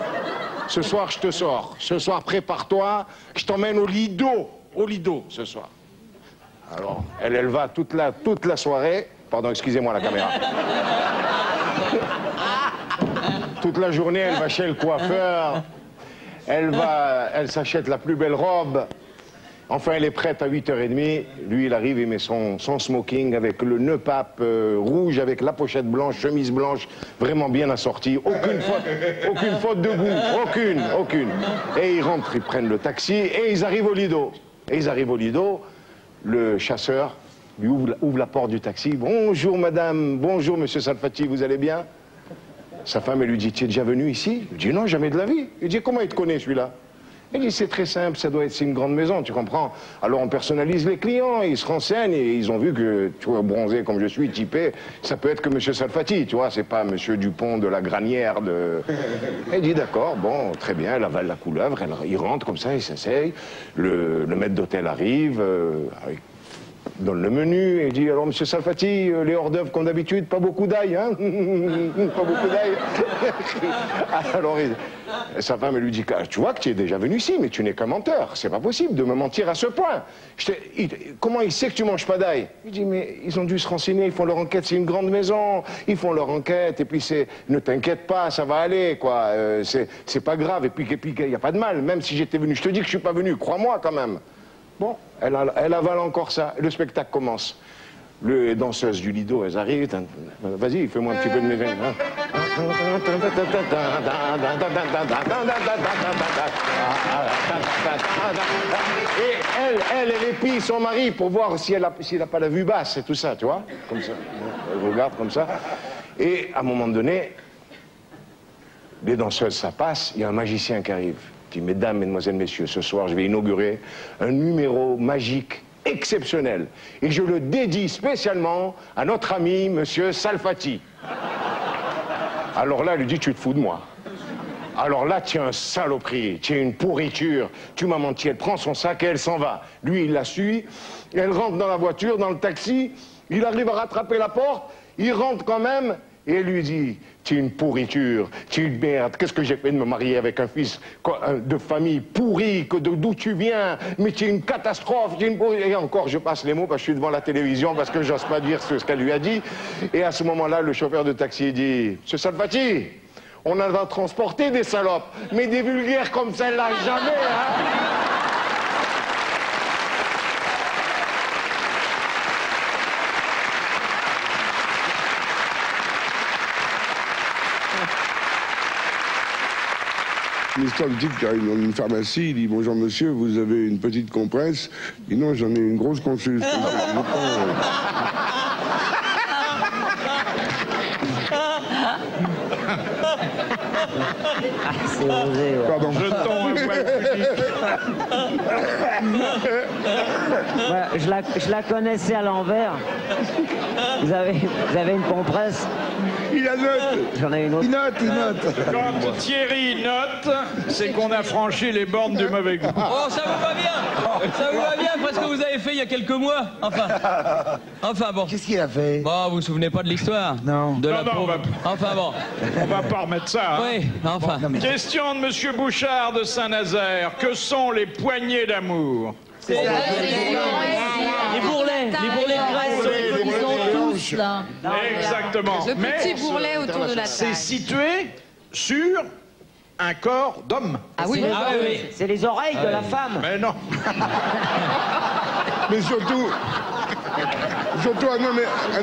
je te sors. Ce soir, prépare-toi, je t'emmène au Lido ce soir. Alors, elle va toute la soirée, pardon, excusez-moi la caméra. Toute la journée, elle va chez le coiffeur, elle s'achète la plus belle robe. Enfin, elle est prête à 8h30. Lui, il arrive, il met son smoking avec le nœud pape rouge, avec la pochette blanche, chemise blanche, vraiment bien assortie. Aucune faute de goût, aucune. Et ils rentrent, ils prennent le taxi et ils arrivent au Lido. Le chasseur lui ouvre la porte du taxi. Bonjour madame, bonjour monsieur Salfati, vous allez bien? Sa femme, elle lui dit, tu es déjà venu ici? Il dit, non, jamais de la vie. Il dit, comment il te connaît celui-là? Il dit, c'est très simple, c'est une grande maison, tu comprends? Alors on personnalise les clients, ils se renseignent et ils ont vu que, tu vois, bronzé comme je suis, typé, ça peut être que monsieur Salfati, tu vois, c'est pas monsieur Dupont de la Granière de... Il dit, d'accord, bon, très bien, elle avale la couleuvre, il rentre comme ça, il s'essaye, le maître d'hôtel arrive, donne le menu et dit, alors monsieur Salfati, les hors d'œuvre comme d'habitude, pas beaucoup d'ail, hein? Pas beaucoup d'ail. Alors sa femme, elle lui dit, tu vois que tu es déjà venu ici, mais tu n'es qu'un menteur, c'est pas possible de me mentir à ce point. Comment il sait que tu manges pas d'ail? Il dit, mais ils ont dû se renseigner, ils font leur enquête, c'est une grande maison, ils font leur enquête, et puis ne t'inquiète pas, ça va aller, quoi, c'est pas grave, et puis il n'y a pas de mal, même si j'étais venu, je te dis que je suis pas venu, crois-moi quand même. Bon, elle avale encore ça. Le spectacle commence. Les danseuses du Lido, elles arrivent. Vas-y, fais-moi un petit peu de mes veines. Et elle épie son mari pour voir s'il n'a pas la vue basse et tout ça, tu vois. Comme ça. Elle regarde comme ça. Et à un moment donné, les danseuses, ça passe, il y a un magicien qui arrive. Mesdames, mesdemoiselles, messieurs, ce soir, je vais inaugurer un numéro magique exceptionnel. Et je le dédie spécialement à notre ami, monsieur Salfati. Alors là, elle lui dit, tu te fous de moi. Alors là, tu es un saloperie, tu es une pourriture. Tu m'as menti, elle prend son sac et elle s'en va. Lui, il la suit, elle rentre dans la voiture, dans le taxi, il arrive à rattraper la porte, il rentre quand même, et elle lui dit, tu es une pourriture, tu es une merde, qu'est-ce que j'ai fait de me marier avec un fils de famille pourri, d'où tu viens, mais tu es une catastrophe, tu es une pourriture. Et encore, je passe les mots parce que je suis devant la télévision, parce que j'ose pas dire ce qu'elle lui a dit. Et à ce moment-là, le chauffeur de taxi dit, Monsieur Salfati, on en va transporter des salopes, mais des vulgaires comme celle-là, jamais, hein. Une histoire de type qui arrive dans une pharmacie, il dit bonjour monsieur, vous avez une petite compresse? Il dit non, j'en ai une grosse consulte. C'est osé, ouais. Pardon. Jetons un poil Voilà, je la connaissais à l'envers. Vous avez une compresse? Il a note. J'en ai une autre. Il note. Quand Thierry note, c'est qu'on a franchi les bornes du mauvais goût. Oh, ça vous va bien. Ça vous va bien, parce que vous avez fait il y a quelques mois. Enfin bon. Qu'est-ce qu'il a fait? Bon, vous vous souvenez pas de l'histoire? Non. De la Non, pauvre. Enfin bon. On va pas remettre ça. Hein. Oui, enfin. Question de Monsieur Bouchard de Saint-Nazaire. Que sont les poignées d'amour? Les bourrelets de graisse. Ils sont tous là. Exactement. Le Mais petit bourrelet autour de la c'est taille. situé sur un corps d'homme. Ah oui, Ah oui. C'est les oreilles de la femme. Mais non. Mais surtout un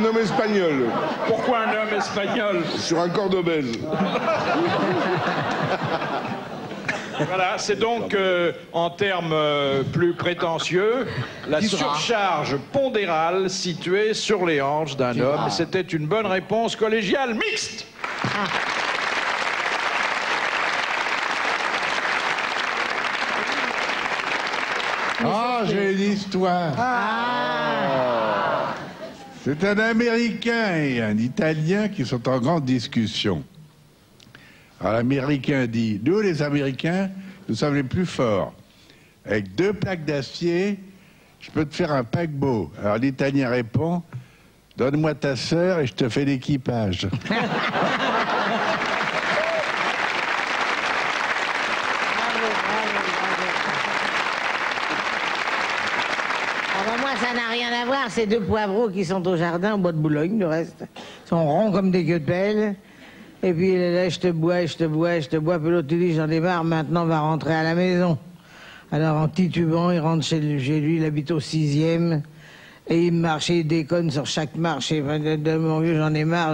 homme espagnol Pourquoi un homme espagnol? sur un corps d'obèse. Voilà, c'est donc, en termes plus prétentieux, la surcharge pondérale située sur les hanches d'un homme. C'était une bonne réponse collégiale mixte. Ah, j'ai une histoire. C'est un Américain et un Italien qui sont en grande discussion. Alors l'Américain dit, nous les Américains, nous sommes les plus forts. Avec 2 plaques d'acier, je peux te faire un paquebot. Alors l'Italien répond, donne-moi ta sœur et je te fais l'équipage. Moi, ça n'a rien à voir. Ces 2 poivreaux qui sont au jardin, au bois de Boulogne, le reste. Ils sont ronds comme des queues de pelle. Et puis là, je te bois. Puis l'autre, tu dis, j'en ai marre, maintenant, on va rentrer à la maison. Alors, en titubant, il rentre chez lui, il habite au 6e. Et il marche, il déconne sur chaque marche. Et mon vieux, j'en ai marre.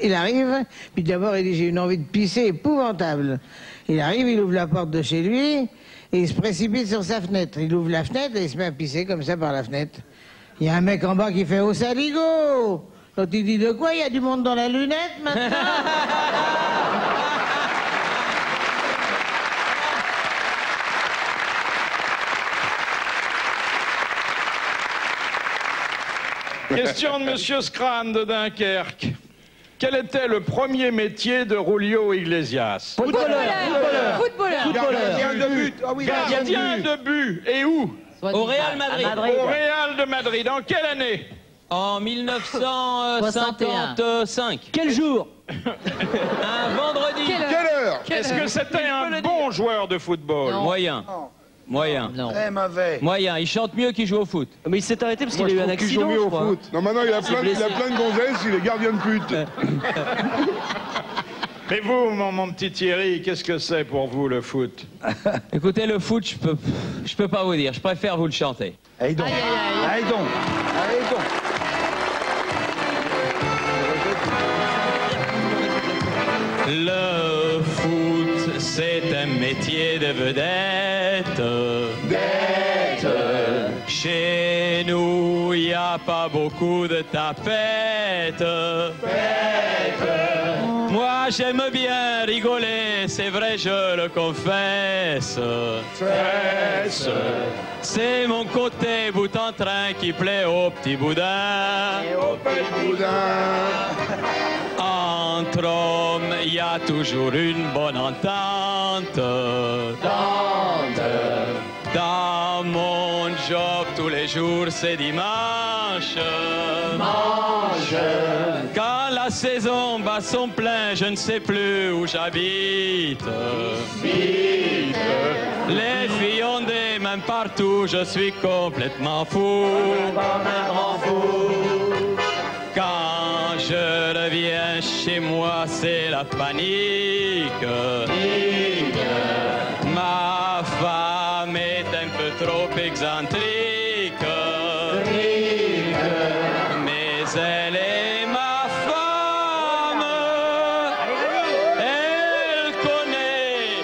Il arrive, puis d'abord, il dit, j'ai une envie de pisser épouvantable. Il arrive, il ouvre la porte de chez lui, et il se précipite sur sa fenêtre. Il ouvre la fenêtre et il se met à pisser comme ça par la fenêtre. Il y a un mec en bas qui fait « Oh, saligo !» Quand il dit « De quoi? Il y a du monde dans la lunette, maintenant ?» Question de Monsieur Scran de Dunkerque. Quel était le premier métier de Julio Iglesias? Footballeur. Gardien de but. Ah oui, Gardien de but. Et où? Au Real Madrid. Au Real de Madrid. En quelle année? En 1955. Quel jour? Un vendredi. Quelle heure? Est-ce que c'était un bon joueur de football? Moyen. Moyen. Non. Très mauvais. Moyen. Il chante mieux qu'il joue au foot. Mais il s'est arrêté parce qu'il Moi, a je eu un trouve qu'il accident, joue mieux je au crois. foot. Non, maintenant, il a plein de gonzesses, il est gardien de pute. Mais vous, mon petit Thierry, qu'est-ce que c'est pour vous le foot? Écoutez, le foot, je peux pas vous dire. Je préfère vous le chanter. Allez donc. Allez donc. Allez donc. Le foot, c'est un métier de vedette. Chez nous, y a pas beaucoup de tapettes. Moi, j'aime bien rigoler, c'est vrai, je le confesse. C'est mon côté bout en train qui plaît au petit boudin. Entre hommes, il y a toujours une bonne entente. Dans mon job, tous les jours, c'est dimanche. Quand la saison bat son plein, je ne sais plus où j'habite. Les filles ont des mains partout, je suis complètement fou. Quand je reviens chez moi, c'est la panique. Ma femme est un peu trop excentrique. Mais elle est ma femme. Elle connaît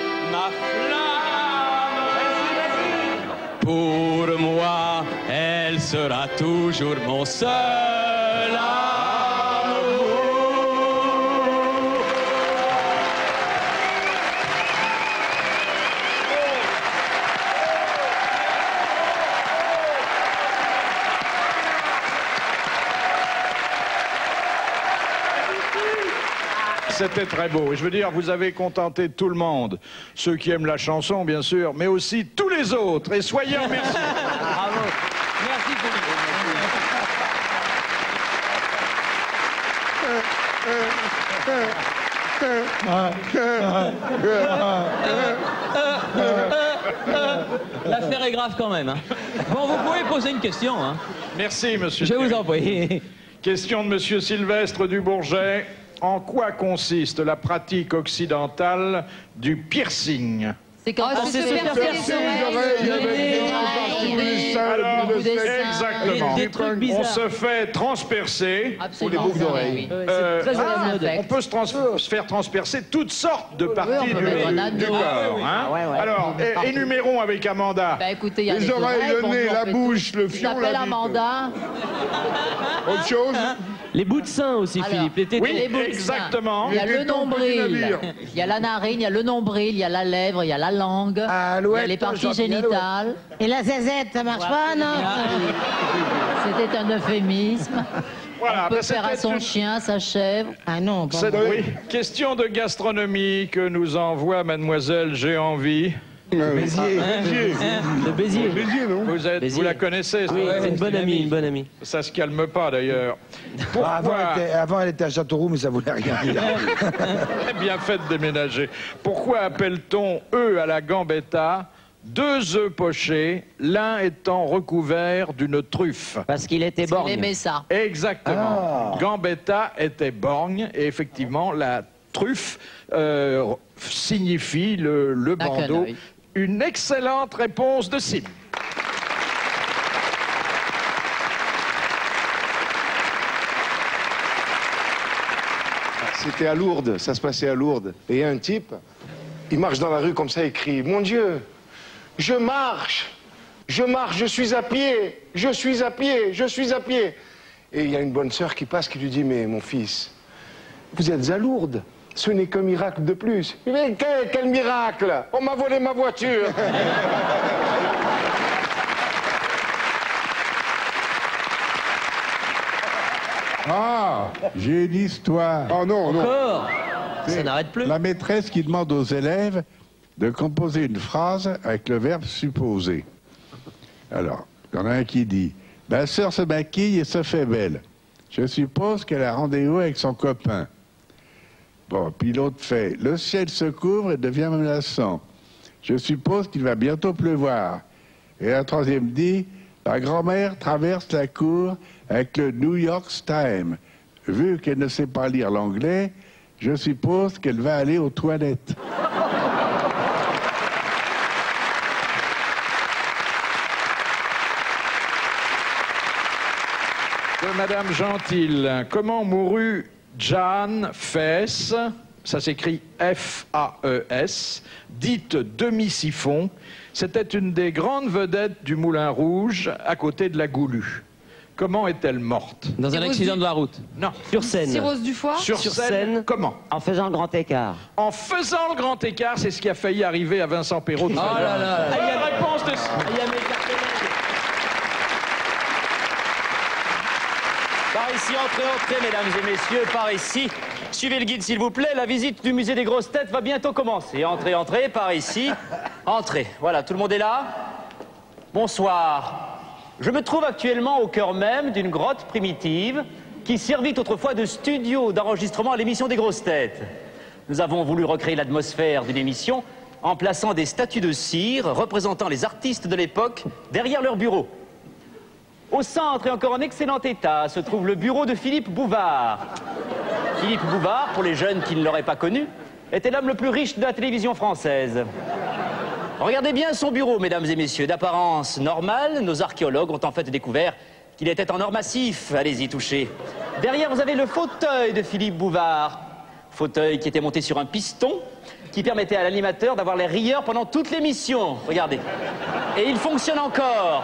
sera toujours mon seul amour. C'était très beau. Et je veux dire, vous avez contenté tout le monde. Ceux qui aiment la chanson, bien sûr, mais aussi tous les autres. Et soyez remerciés. Bravo. Merci, L'affaire est grave quand même. Hein. Bon, vous pouvez poser une question. Hein. Merci, monsieur. Je vous en prie. Question de monsieur Sylvestre Dubourget. En quoi consiste la pratique occidentale du piercing? C'est quand on se fait Percer les oreilles avec des parties seins, Alors, le sexe. exactement. Des trucs On bizarres. se fait transpercer. Absolument. Ou les boucles d'oreilles. C'est très à la mode. On peut se faire transpercer toutes sortes de parties on peut mettre un du anneau. corps. Hein. Ah ouais, ouais. Alors, énumérons avec Amanda. Bah écoutez, il y a Les oreilles, le bon, nez, on la fait bouche, tout. le Il fion, s'appelle la bite. Amanda. Autre chose? Les bouts de sein aussi, Alors, Philippe. Les tétons. Oui, les bouts de exactement. Il y a Les le tétons, petit nombril, navire. il y a la narine, il y a le nombril, il y a la lèvre, il y a la langue, Ah, il y a Alouette, les parties Jean-Pierre génitales. Et la zazette, ça marche pas, non? C'était un euphémisme. Voilà, On peut ben, faire à c'était son une- chien, sa chèvre. Ah non, pas Cette moi. oui, question de gastronomie que nous envoie mademoiselle J'ai envie. Béziers. Le Béziers. Béziers, non? Vous la connaissez, ça? Oui, c'est une bonne amie, une bonne amie. Ça se calme pas d'ailleurs. Ah, Pourquoi avant, elle était à Châteauroux, mais ça voulait rien dire. bien fait de déménager. Pourquoi appelle-t-on œuf à la gambetta deux œufs pochés, l'un étant recouvert d'une truffe? Parce qu'il était Il borgne. aimait ça. Exactement. Gambetta était borgne et effectivement la truffe signifie le Un bandeau. quenouille. Une excellente réponse de Sim. C'était à Lourdes, ça se passait à Lourdes. Et il y a un type, il marche dans la rue comme ça, il crie, mon Dieu, je marche, je suis à pied, je suis à pied, je suis à pied. Et il y a une bonne sœur qui passe qui lui dit, mais mon fils, vous êtes à Lourdes, ce n'est qu'un miracle de plus. Mais quel miracle? On m'a volé ma voiture. Ah, j'ai une histoire. Oh non, non. Encore. Ça n'arrête plus. La maîtresse qui demande aux élèves de composer une phrase avec le verbe supposer. Alors, il y en a un qui dit « Ma sœur se maquille et se fait belle. Je suppose qu'elle a rendez-vous avec son copain. » Bon, puis l'autre fait « Le ciel se couvre et devient menaçant. Je suppose qu'il va bientôt pleuvoir. » Et la troisième dit « La grand-mère traverse la cour avec le New York Times. Vu qu'elle ne sait pas lire l'anglais, je suppose qu'elle va aller aux toilettes. » De Madame Gentil. Comment mourut Jeanne Fès, ça s'écrit F-A-E-S, dite demi-siphon? C'était une des grandes vedettes du Moulin Rouge, à côté de la Goulue. Comment est-elle morte? Dans un accident de la route. Non. Sur scène. Cirrhose du foie? Sur scène, comment? En faisant le grand écart. En faisant le grand écart, c'est ce qui a failli arriver à Vincent Perrault tout à Oh l'heure. là là. Bonne réponse de... Par ici, entrez, mesdames et messieurs, par ici. Suivez le guide, s'il vous plaît. La visite du musée des grosses têtes va bientôt commencer. Entrez, par ici. Entrez. Voilà, tout le monde est là? Bonsoir. Je me trouve actuellement au cœur même d'une grotte primitive qui servit autrefois de studio d'enregistrement à l'émission des grosses têtes. Nous avons voulu recréer l'atmosphère d'une émission en plaçant des statues de cire représentant les artistes de l'époque derrière leur bureau. Au centre et encore en excellent état se trouve le bureau de Philippe Bouvard. Philippe Bouvard, pour les jeunes qui ne l'auraient pas connu, était l'homme le plus riche de la télévision française. Regardez bien son bureau, mesdames et messieurs. D'apparence normale, nos archéologues ont en fait découvert qu'il était en or massif. Allez-y, touchez. Derrière, vous avez le fauteuil de Philippe Bouvard. Fauteuil qui était monté sur un piston, qui permettait à l'animateur d'avoir les rieurs pendant toute l'émission. Regardez. Et il fonctionne encore.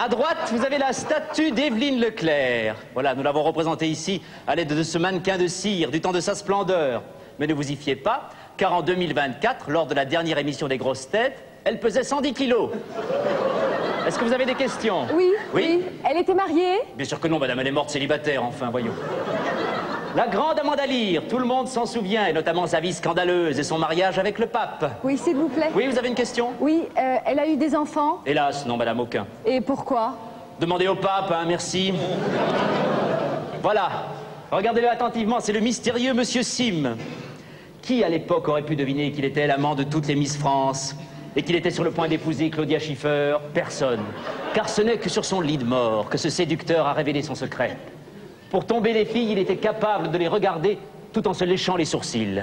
À droite, vous avez la statue d'Evelyne Leclerc. Voilà, nous l'avons représentée ici à l'aide de ce mannequin de cire du temps de sa splendeur. Mais ne vous y fiez pas, car en 2024, lors de la dernière émission des Grosses Têtes, elle pesait 110 kilos. Est-ce que vous avez des questions? Oui, oui. Elle était mariée? Bien sûr que non, madame, elle est morte célibataire, enfin, voyons. La grande Amanda Lear, tout le monde s'en souvient, et notamment sa vie scandaleuse et son mariage avec le pape. Oui, s'il vous plaît. Oui, vous avez une question? Oui, elle a eu des enfants? Hélas, non, madame, aucun. Et pourquoi? Demandez au pape, hein, merci. Voilà, regardez-le attentivement, c'est le mystérieux Monsieur Sim. Qui, à l'époque, aurait pu deviner qu'il était l'amant de toutes les Miss France et qu'il était sur le point d'épouser Claudia Schiffer? Personne. Car ce n'est que sur son lit de mort que ce séducteur a révélé son secret. Pour tomber les filles, il était capable de les regarder tout en se léchant les sourcils.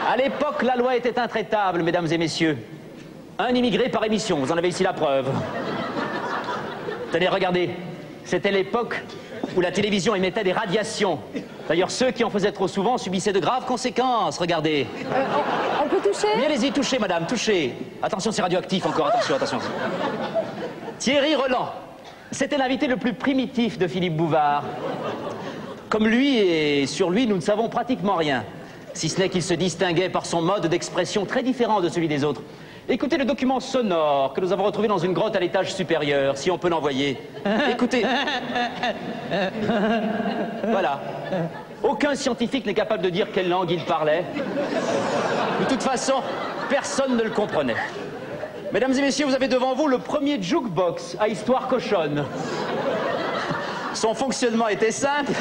À l'époque, la loi était intraitable, mesdames et messieurs. Un immigré par émission, vous en avez ici la preuve. Tenez, regardez, c'était l'époque où la télévision émettait des radiations. D'ailleurs, ceux qui en faisaient trop souvent subissaient de graves conséquences, regardez. On peut toucher? Oui, allez-y, touchez, madame, touchez. Attention, c'est radioactif encore, attention, attention. Thierry Roland. C'était l'invité le plus primitif de Philippe Bouvard. Comme lui, et sur lui, nous ne savons pratiquement rien. Si ce n'est qu'il se distinguait par son mode d'expression très différent de celui des autres. Écoutez le document sonore que nous avons retrouvé dans une grotte à l'étage supérieur, si on peut l'envoyer. Écoutez. Voilà. Aucun scientifique n'est capable de dire quelle langue il parlait. De toute façon, personne ne le comprenait. Mesdames et messieurs, vous avez devant vous le premier jukebox à histoire cochonne. Son fonctionnement était simple.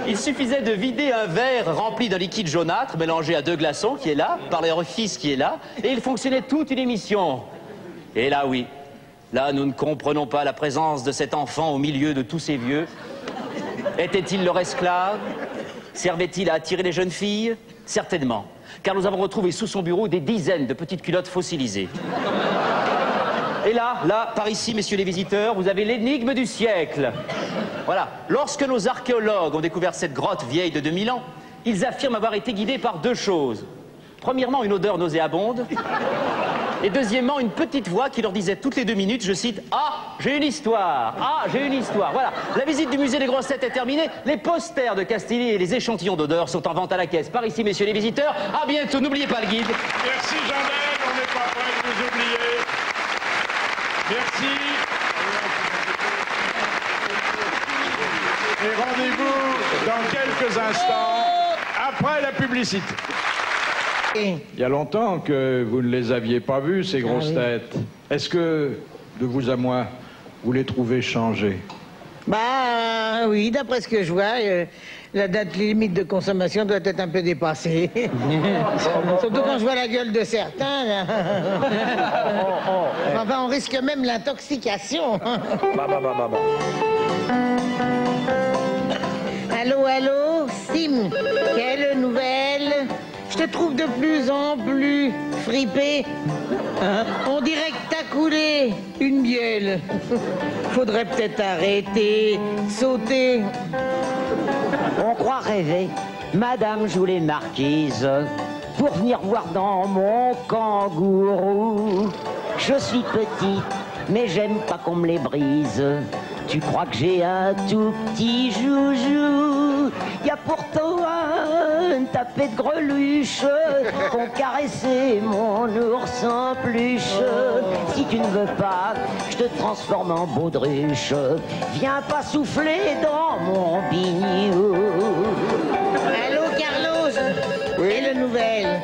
Il suffisait de vider un verre rempli d'un liquide jaunâtre mélangé à 2 glaçons qui est là, par l'orifice qui est là, et il fonctionnait toute une émission. Et là, oui, là, nous ne comprenons pas la présence de cet enfant au milieu de tous ces vieux. Était-il leur esclave? Servait-il à attirer les jeunes filles? Certainement. Car nous avons retrouvé sous son bureau des dizaines de petites culottes fossilisées. Et là, par ici, messieurs les visiteurs, vous avez l'énigme du siècle. Voilà. Lorsque nos archéologues ont découvert cette grotte vieille de 2000 ans, ils affirment avoir été guidés par 2 choses. Premièrement, une odeur nauséabonde. Et deuxièmement, une petite voix qui leur disait toutes les 2 minutes, je cite, « Ah, j'ai une histoire! Ah, j'ai une histoire !» Voilà, la visite du musée des Grosses Têtes est terminée. Les posters de Castilly et les échantillons d'odeur sont en vente à la caisse. Par ici, messieurs les visiteurs, à bientôt, n'oubliez pas le guide. Merci Jean-Bel, on n'est pas prêt de vous oublier. Merci. Et rendez-vous dans quelques instants, après la publicité. Il y a longtemps que vous ne les aviez pas vus, ces grosses têtes. Est-ce que, de vous à moi, vous les trouvez changés? Bah oui, d'après ce que je vois, la date limite de consommation doit être un peu dépassée. Surtout quand je vois la gueule de certains. Là. Enfin, on risque même l'intoxication. Allô, allô, Sim, quelle nouvelle? Je te trouve de plus en plus fripé. On dirait que t'as coulé une bielle. Faudrait peut-être arrêter, sauter. On croit rêver. Madame joue les marquises pour venir voir dans mon kangourou. Je suis petite, mais j'aime pas qu'on me les brise. Tu crois que j'ai un tout petit joujou? Y a pourtant un tapet de greluche qu'on caressait mon ours en peluche. Si tu ne veux pas, je te transforme en baudruche. Viens pas souffler dans mon bignou. Allô, Carlos? Oui. Quelle nouvelle?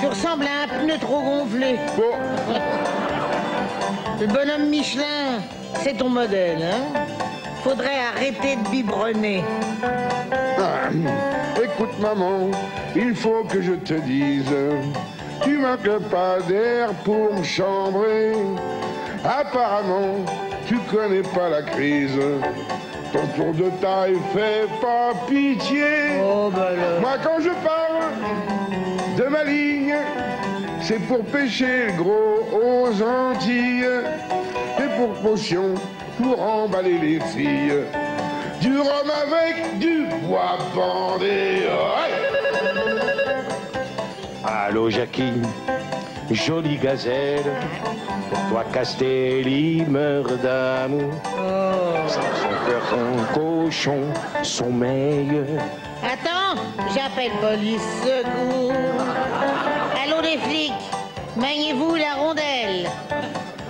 Tu ressembles à un pneu trop gonflé. Bon. Le bonhomme Michelin, c'est ton modèle, hein? Faudrait arrêter de biberonner. Écoute, maman, il faut que je te dise, tu manques pas d'air pour me chambrer. Apparemment, tu connais pas la crise. Ton tour de taille fait pas pitié. Oh, bah là. Moi, quand je parle de ma ligne, c'est pour pêcher le gros aux Antilles. Et pour potion, pour emballer les filles. Du rhum avec du bois bandé. Ouais. Allô, Jacqueline? jolie gazelle. Pour toi, Castelli meurt d'amour. Son cœur, son cochon, sommeil. Attends, j'appelle police secours. Allô les flics, maniez-vous la rondelle.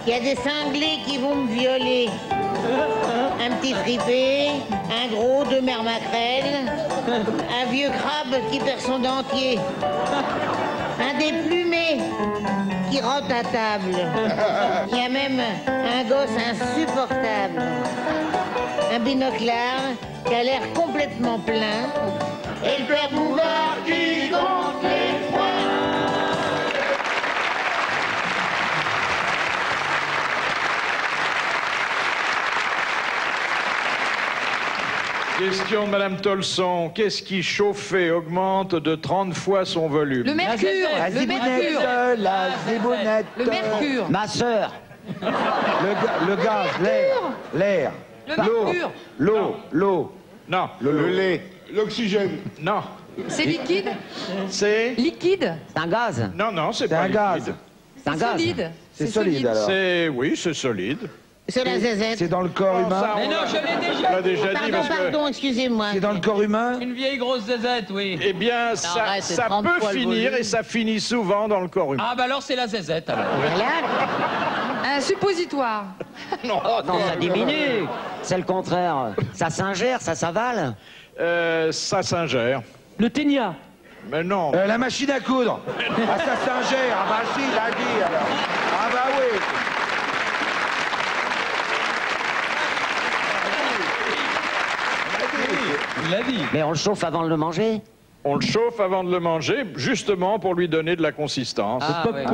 Il y a des cinglés qui vont me violer. Un petit fripé, un gros, 2 mères maquerelles, un vieux crabe qui perd son dentier, un déplumé qui rote à table. Il y a même un gosse insupportable, un binoclard qui a l'air complètement plein, et le père Bouvard qui compte les points. Question de Madame Tolson. Qu'est-ce qui chauffe et augmente de 30 fois son volume? Le mercure. La Le zibounette, mercure. la zibounette. Le mercure. Ma sœur. Le gaz, l'air. Le mercure. L'eau. Non. Le lait. L'oxygène. Non. C'est liquide. C'est... Liquide. C'est un gaz. Non, c'est C'est pas un gaz. liquide. C'est un gaz. Solide. C'est solide alors. Oui, c'est solide. C'est la zézette. C'est dans le corps Non, humain. ça, Mais non, je l'ai déjà. on l'a déjà dit Pardon, parce que... pardon, excusez-moi. C'est dans le corps humain. Une vieille grosse zézette, oui. Eh bien, ça, arrête, c'est ça 30 peut fois le finir volume. et ça finit souvent dans le corps humain. Ah, bah alors c'est la zézette, alors. Un suppositoire. Non, Non, ça diminue. C'est le contraire. Ça s'ingère, ça s'avale. ça s'ingère. Le ténia. Mais non. La machine à coudre. Ah, ça s'ingère. Ah bah si, il a dit alors. Ah bah oui. Il l'a dit. Mais on le chauffe avant de le manger. On le chauffe avant de le manger, justement pour lui donner de la consistance. Ah, ouais.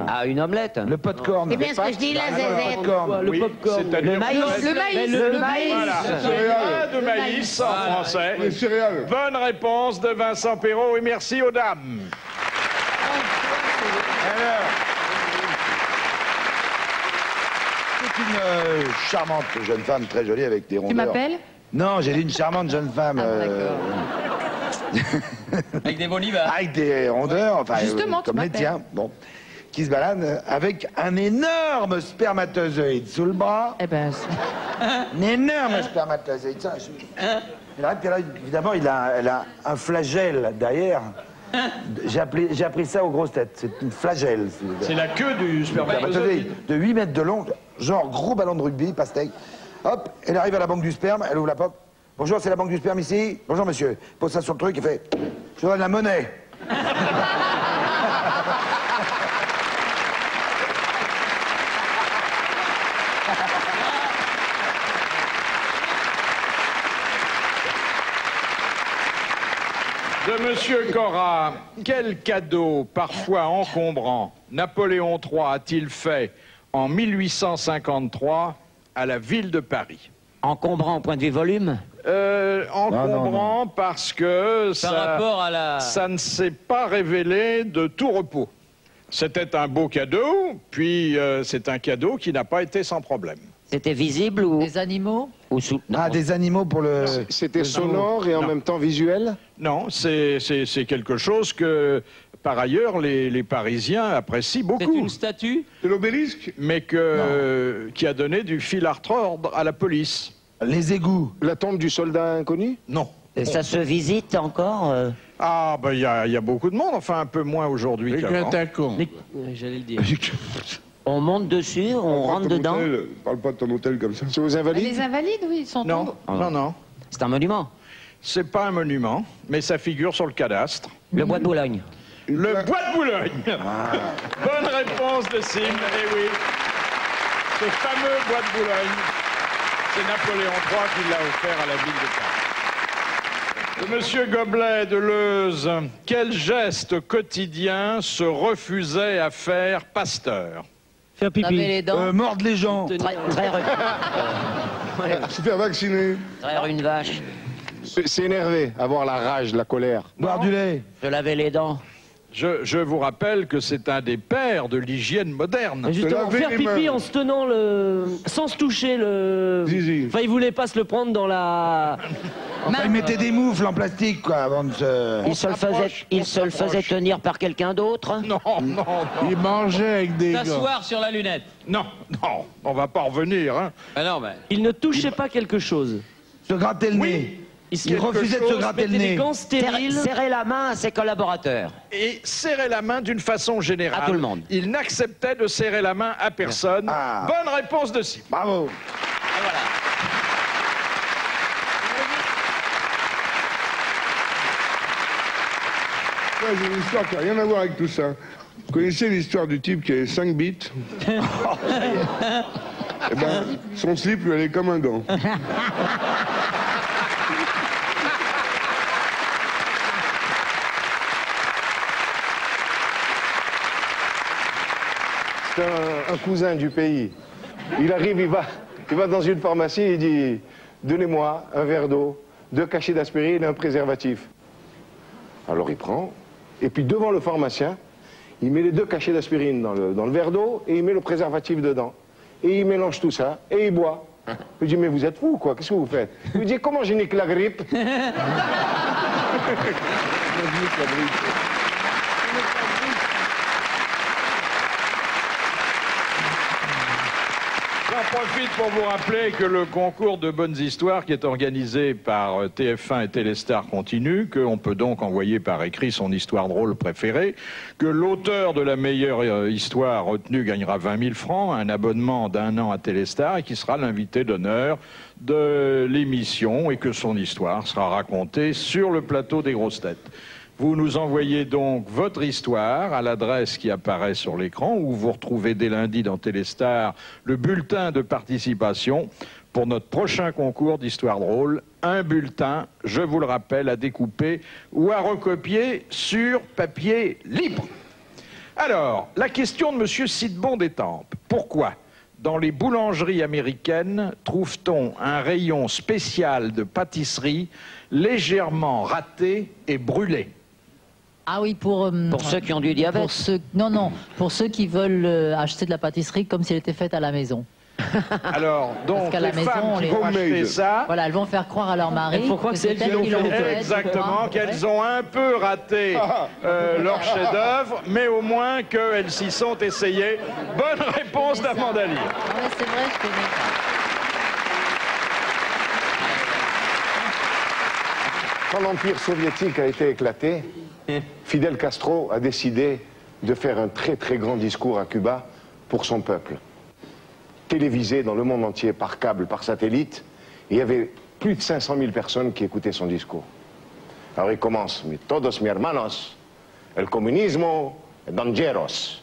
Ah, une omelette. Le popcorn. C'est bien ce que je dis, la Le zézette. popcorn. Oui, c'est-à-dire Le maïs. Le maïs. Le maïs. Voilà. Céréales. De maïs en français. Les céréales. Bonne réponse de Vincent Perrault et merci aux dames. C'est une charmante jeune femme, très jolie, avec des rondeurs. Tu m'appelles? Non, j'ai dit une charmante jeune femme. Avec des bolivars. Avec des rondeurs, enfin, Justement, tu comme les m'appelles. tiens, bon, qui se balade avec un énorme spermatozoïde sous le bras. Eh ben, Un énorme spermatozoïde. Ça, et là, évidemment, elle a un flagelle derrière. J'ai appris ça aux grosses têtes. C'est une flagelle. C'est la queue du spermatozoïde. De 8 mètres de long, genre gros ballon de rugby, pastèque. Hop, elle arrive à la banque du sperme, elle ouvre la porte. Bonjour, c'est la banque du sperme ici. Bonjour, monsieur. Pose ça sur le truc et fait. Je vous donne la monnaie. De Monsieur Cora, quel cadeau, parfois encombrant, Napoléon III a-t-il fait en 1853 à la ville de Paris? Encombrant au point de vue volume. Encombrant parce que ça ne s'est pas révélé de tout repos. C'était un beau cadeau, puis c'est un cadeau qui n'a pas été sans problème. C'était visible ou... des animaux? Ou sous... Non. Ah, des animaux pour le... C'était sonore et en même temps visuel? Non, c'est quelque chose que, par ailleurs, les Parisiens apprécient beaucoup. C'est une statue? C'est l'obélisque? Mais qui a donné du fil à retordre à la police. Les égouts. La tombe du soldat inconnu? Non. Et ça se visite encore Ah, ben il y a beaucoup de monde, enfin un peu moins aujourd'hui Les qu'avant. catacombes. J'allais le dire. On monte dessus, on rentre dedans. Parle pas de ton hôtel comme ça. C'est aux Invalides? Les invalides, oui, ils sont Non, tombés. non. C'est un monument. C'est pas un monument, mais ça figure sur le cadastre. Le bois de Boulogne. Le bois de Boulogne. Bonne réponse de Sim, eh oui. Ce fameux bois de Boulogne, c'est Napoléon III qui l'a offert à la ville de Paris. De Monsieur Goblet de Leuze, quel geste quotidien se refusait à faire Pasteur? Faire Laver les dents. Mordre les gens. Se faire vacciner. Traire une vache. S'énerver, avoir la rage, la colère. Boire du lait. Se laver les dents. Je vous rappelle que c'est un des pères de l'hygiène moderne. Mais justement, faire pipi en se tenant le... sans se toucher le... Zizi. Enfin, il voulait pas se le prendre dans la... Enfin, il mettait des moufles en plastique, quoi, avant de se... Il se le faisait tenir par quelqu'un d'autre? Non, non, non. Il mangeait avec des gants. S'asseoir sur la lunette. Non, non, on va pas revenir, hein. Ah non, mais... Il ne touchait pas quelque chose. Se grattait le Oui. nez. Il Quelque refusait de se chose, gratter le Mettait des nez. gants stériles. Serrer la main à ses collaborateurs. Et serrer la main d'une façon générale. À tout le monde. Il n'acceptait de serrer la main à personne. Ah. Bonne réponse de Simon. Bravo. Moi, j'ai une histoire qui n'a rien à voir avec tout ça. Vous connaissez l'histoire du type qui avait 5 bites? Eh ben, son slip lui allait comme un gant. C'est un cousin du pays. Il arrive, il va dans une pharmacie, il dit « Donnez-moi un verre d'eau, 2 cachets d'aspirine et un préservatif. » Alors il prend, et puis devant le pharmacien, il met les 2 cachets d'aspirine dans le verre d'eau et il met le préservatif dedans. Et il mélange tout ça et il boit. Je lui dis « Mais vous êtes fou, quoi, qu'est-ce que vous faites ?» Il lui dit « Comment je nique la grippe ?» J'en profite pour vous rappeler que le concours de bonnes histoires qui est organisé par TF1 et Téléstar continue, qu'on peut donc envoyer par écrit son histoire drôle préférée, que l'auteur de la meilleure histoire retenue gagnera 20 000 francs, un abonnement d'1 an à Téléstar et qui sera l'invité d'honneur de l'émission et que son histoire sera racontée sur le plateau des grosses têtes. Vous nous envoyez donc votre histoire à l'adresse qui apparaît sur l'écran où vous retrouvez dès lundi dans Téléstar le bulletin de participation pour notre prochain concours d'histoire drôle. Un bulletin, je vous le rappelle, à découper ou à recopier sur papier libre. Alors, la question de M. Sidbon d'Étampes. Pourquoi, dans les boulangeries américaines, trouve-t-on un rayon spécial de pâtisserie légèrement raté et brûlé? Ah oui, pour ceux qui ont du diabète. Pour ceux qui veulent acheter de la pâtisserie comme si elle était faite à la maison. Alors, donc, qu'à la les maison, femmes qui vont acheter ça... Voilà, elles vont faire croire à leur mari. Elles font croire que c'est elles qui l'ont fait. Exactement, qu'elles ont un peu raté leur chef-d'œuvre, mais au moins qu'elles s'y sont essayées. Bonne réponse d'Amanda Lear. Ah ouais, c'est vrai, je connais pas. Quand l'Empire soviétique a été éclaté, Fidel Castro a décidé de faire un très très grand discours à Cuba pour son peuple. Télévisé dans le monde entier par câble, par satellite, et il y avait plus de 500 000 personnes qui écoutaient son discours. Alors il commence, mais todos mis hermanos, el comunismo dangeros,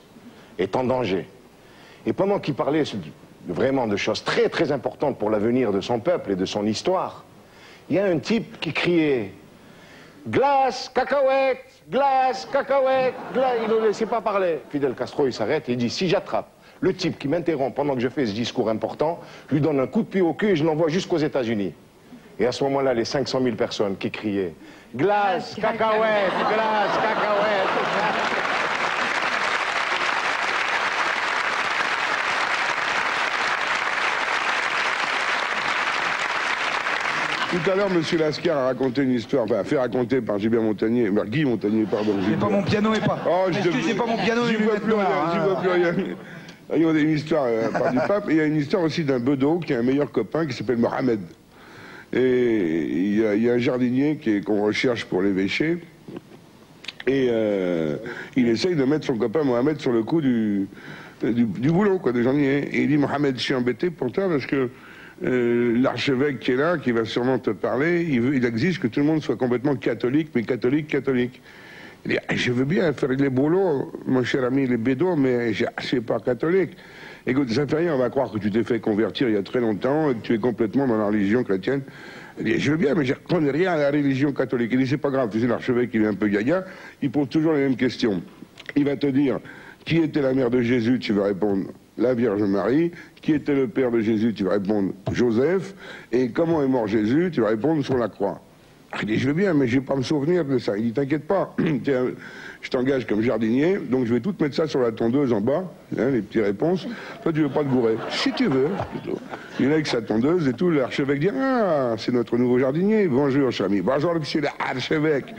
est en danger. Et pendant qu'il parlait vraiment de choses très très importantes pour l'avenir de son peuple et de son histoire, il y a un type qui criait glace, cacahuète, glace, cacahuète, glace. Il ne laissait pas parler. Fidel Castro, il s'arrête et il dit, si j'attrape le type qui m'interrompt pendant que je fais ce discours important, je lui donne un coup de pied au cul et je l'envoie jusqu'aux États-Unis. Et à ce moment-là, les 500 000 personnes qui criaient glace, cacahuète, glace, cacahuète. Tout à l'heure, M. Lascar a raconté une histoire, enfin, fait raconter par Gilbert Montagnier, Guy Montagnier, pardon. C'est pas mon piano et pas. Oh, Excusez pas mon piano et j'y vois plus rien, j'y vois plus rien. Il y a une histoire par du pape, et il y a une histoire aussi d'un bedeau qui a un meilleur copain qui s'appelle Mohamed. Et il y a un jardinier qu'on recherche pour l'évêché, et il essaye de mettre son copain Mohamed sur le coup du boulot, quoi, de jardinier. Et il dit, Mohamed, je suis embêté pour toi parce que l'archevêque qui est là, qui va sûrement te parler, il exige que tout le monde soit complètement catholique, mais catholique. Il dit, je veux bien faire les boulots, mon cher ami, les bédos, mais je ne suis pas catholique. Écoute, ça fait rien, on va croire que tu t'es fait convertir il y a très longtemps et que tu es complètement dans la religion chrétienne. Il dit, je veux bien, mais je ne connais rien à la religion catholique. Il dit, c'est pas grave, tu sais, l'archevêque, il est un peu gaga, il pose toujours les mêmes questions. Il va te dire, qui était la mère de Jésus? Tu vas répondre, la Vierge Marie. Qui était le père de Jésus? Tu vas répondre, Joseph. Et comment est mort Jésus? Tu vas répondre, sur la croix. Il dit, je veux bien, mais je vais pas me souvenir de ça. Il dit, t'inquiète pas, tiens, je t'engage comme jardinier, donc je vais tout te mettre ça sur la tondeuse en bas, hein, les petites réponses. Toi, tu veux pas te gourer? Si tu veux, plutôt. Il est là avec sa tondeuse et tout, l'archevêque dit, ah, c'est notre nouveau jardinier, bonjour, cher ami. Bonjour, monsieur l'archevêque.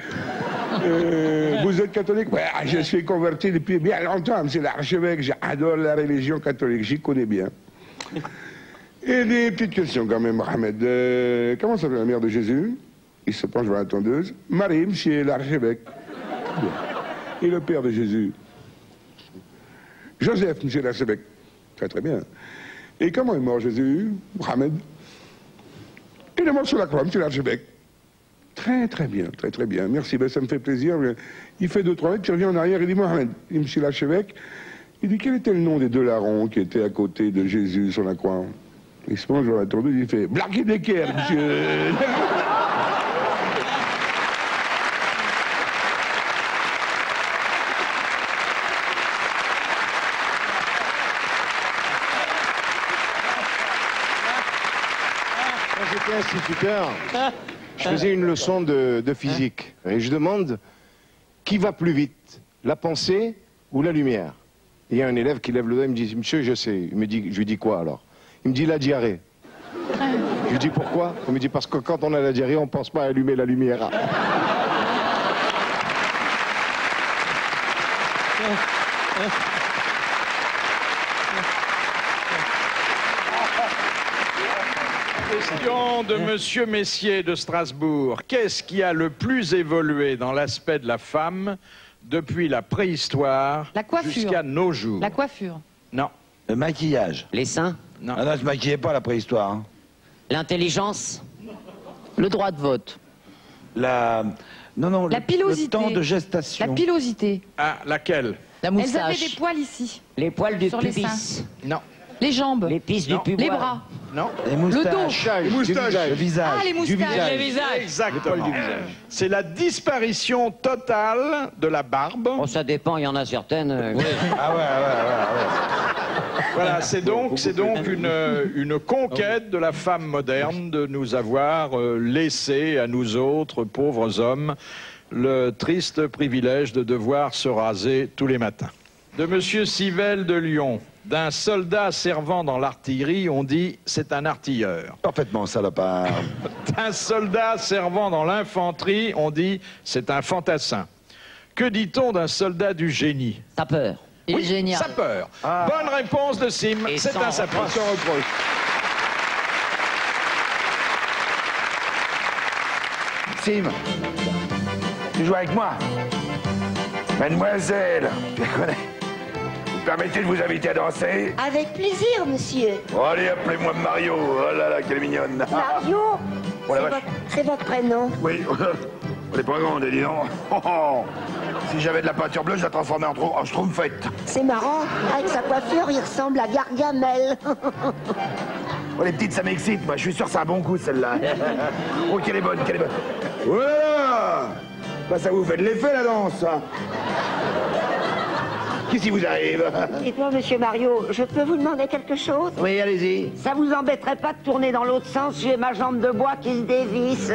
Vous êtes catholique? Ouais, je suis converti depuis bien longtemps, monsieur l'archevêque, j'adore la religion catholique, j'y connais bien. Et des petites questions quand même, Mohamed. Comment s'appelle la mère de Jésus? Il se penche vers la tondeuse. Marie, monsieur l'archevêque. Et le père de Jésus? Joseph, monsieur l'archevêque. Très très bien. Et comment est mort Jésus, Mohamed? Il est mort sur la croix, monsieur l'archevêque. Très très bien, très très bien. Merci, ben, ça me fait plaisir. Il fait 2-3 mètres, puis il revient en arrière, il dit Mohamed. Il dit, monsieur l'archevêque, il dit quel était le nom des 2 larrons qui étaient à côté de Jésus sur la croix? Il se penche vers la tondeuse, il fait Black et Decker, monsieur. Quand j'étais instituteur, je faisais une leçon de physique. Et je demande qui va plus vite, la pensée ou la lumière? Il y a un élève qui lève le doigt, il me dit, monsieur, je sais. Je lui dis quoi alors? Il me dit la diarrhée. Je lui dis pourquoi? Il me dit parce que quand on a la diarrhée, on ne pense pas à allumer la lumière. Question de Monsieur Messier de Strasbourg. Qu'est-ce qui a le plus évolué dans l'aspect de la femme depuis la préhistoire jusqu'à nos jours? La coiffure. Non. Le maquillage. Les seins? Non. Ah non, je maquillais pas à la préhistoire. Hein. L'intelligence? Le droit de vote. La... Non, non, La pilosité. le temps de gestation. La pilosité. Ah, laquelle? La Elles avaient moustache. des poils ici. Les poils du Sur les pubis? seins. Non. Les jambes. Les pistes du Non. pubis? Les bras. Non. Les Le moustaches. dos. Les moustaches. Le visage. Ah, les moustaches. Du visage. Les visages. Exactement. C'est la disparition totale de la barbe. Oh, ça dépend, il y en a certaines. Ah ouais. Voilà, c'est donc une conquête de la femme moderne de nous avoir laissé à nous autres, pauvres hommes, le triste privilège de devoir se raser tous les matins. De Monsieur Civelle de Lyon, d'un soldat servant dans l'artillerie, on dit c'est un artilleur. Parfaitement salopard. D'un soldat servant dans l'infanterie, on dit c'est un fantassin. Que dit-on d'un soldat du génie? Sapeur. Il est génial. Sapeur. Ah. Bonne réponse de Sim, Et c'est sans un sapeur. reproche. Sans reproche. Sim, tu joues avec moi? Mademoiselle, je la connais. Vous permettez de vous inviter à danser? Avec plaisir, monsieur. Oh, allez, appelez-moi Mario. Oh là là, quelle mignonne. Mario, Oh la vache. c'est votre prénom. Oui, on est pas grande, dis donc. Oh, oh. Si j'avais de la peinture bleue, je la transformais en schtroumpfette. C'est marrant, avec sa coiffure, il ressemble à Gargamel. Oh, les petites, ça m'excite, moi. Je suis sûr que c'est un bon coup, celle-là. Oh, qu'elle est bonne, quelle est bonne. Voilà. Bah, ça vous fait de l'effet, la danse. Hein. Qu'est-ce qui vous arrive? Dites-moi, monsieur Mario, je peux vous demander quelque chose? Oui, allez-y. Ça vous embêterait pas de tourner dans l'autre sens? J'ai ma jambe de bois qui se dévisse.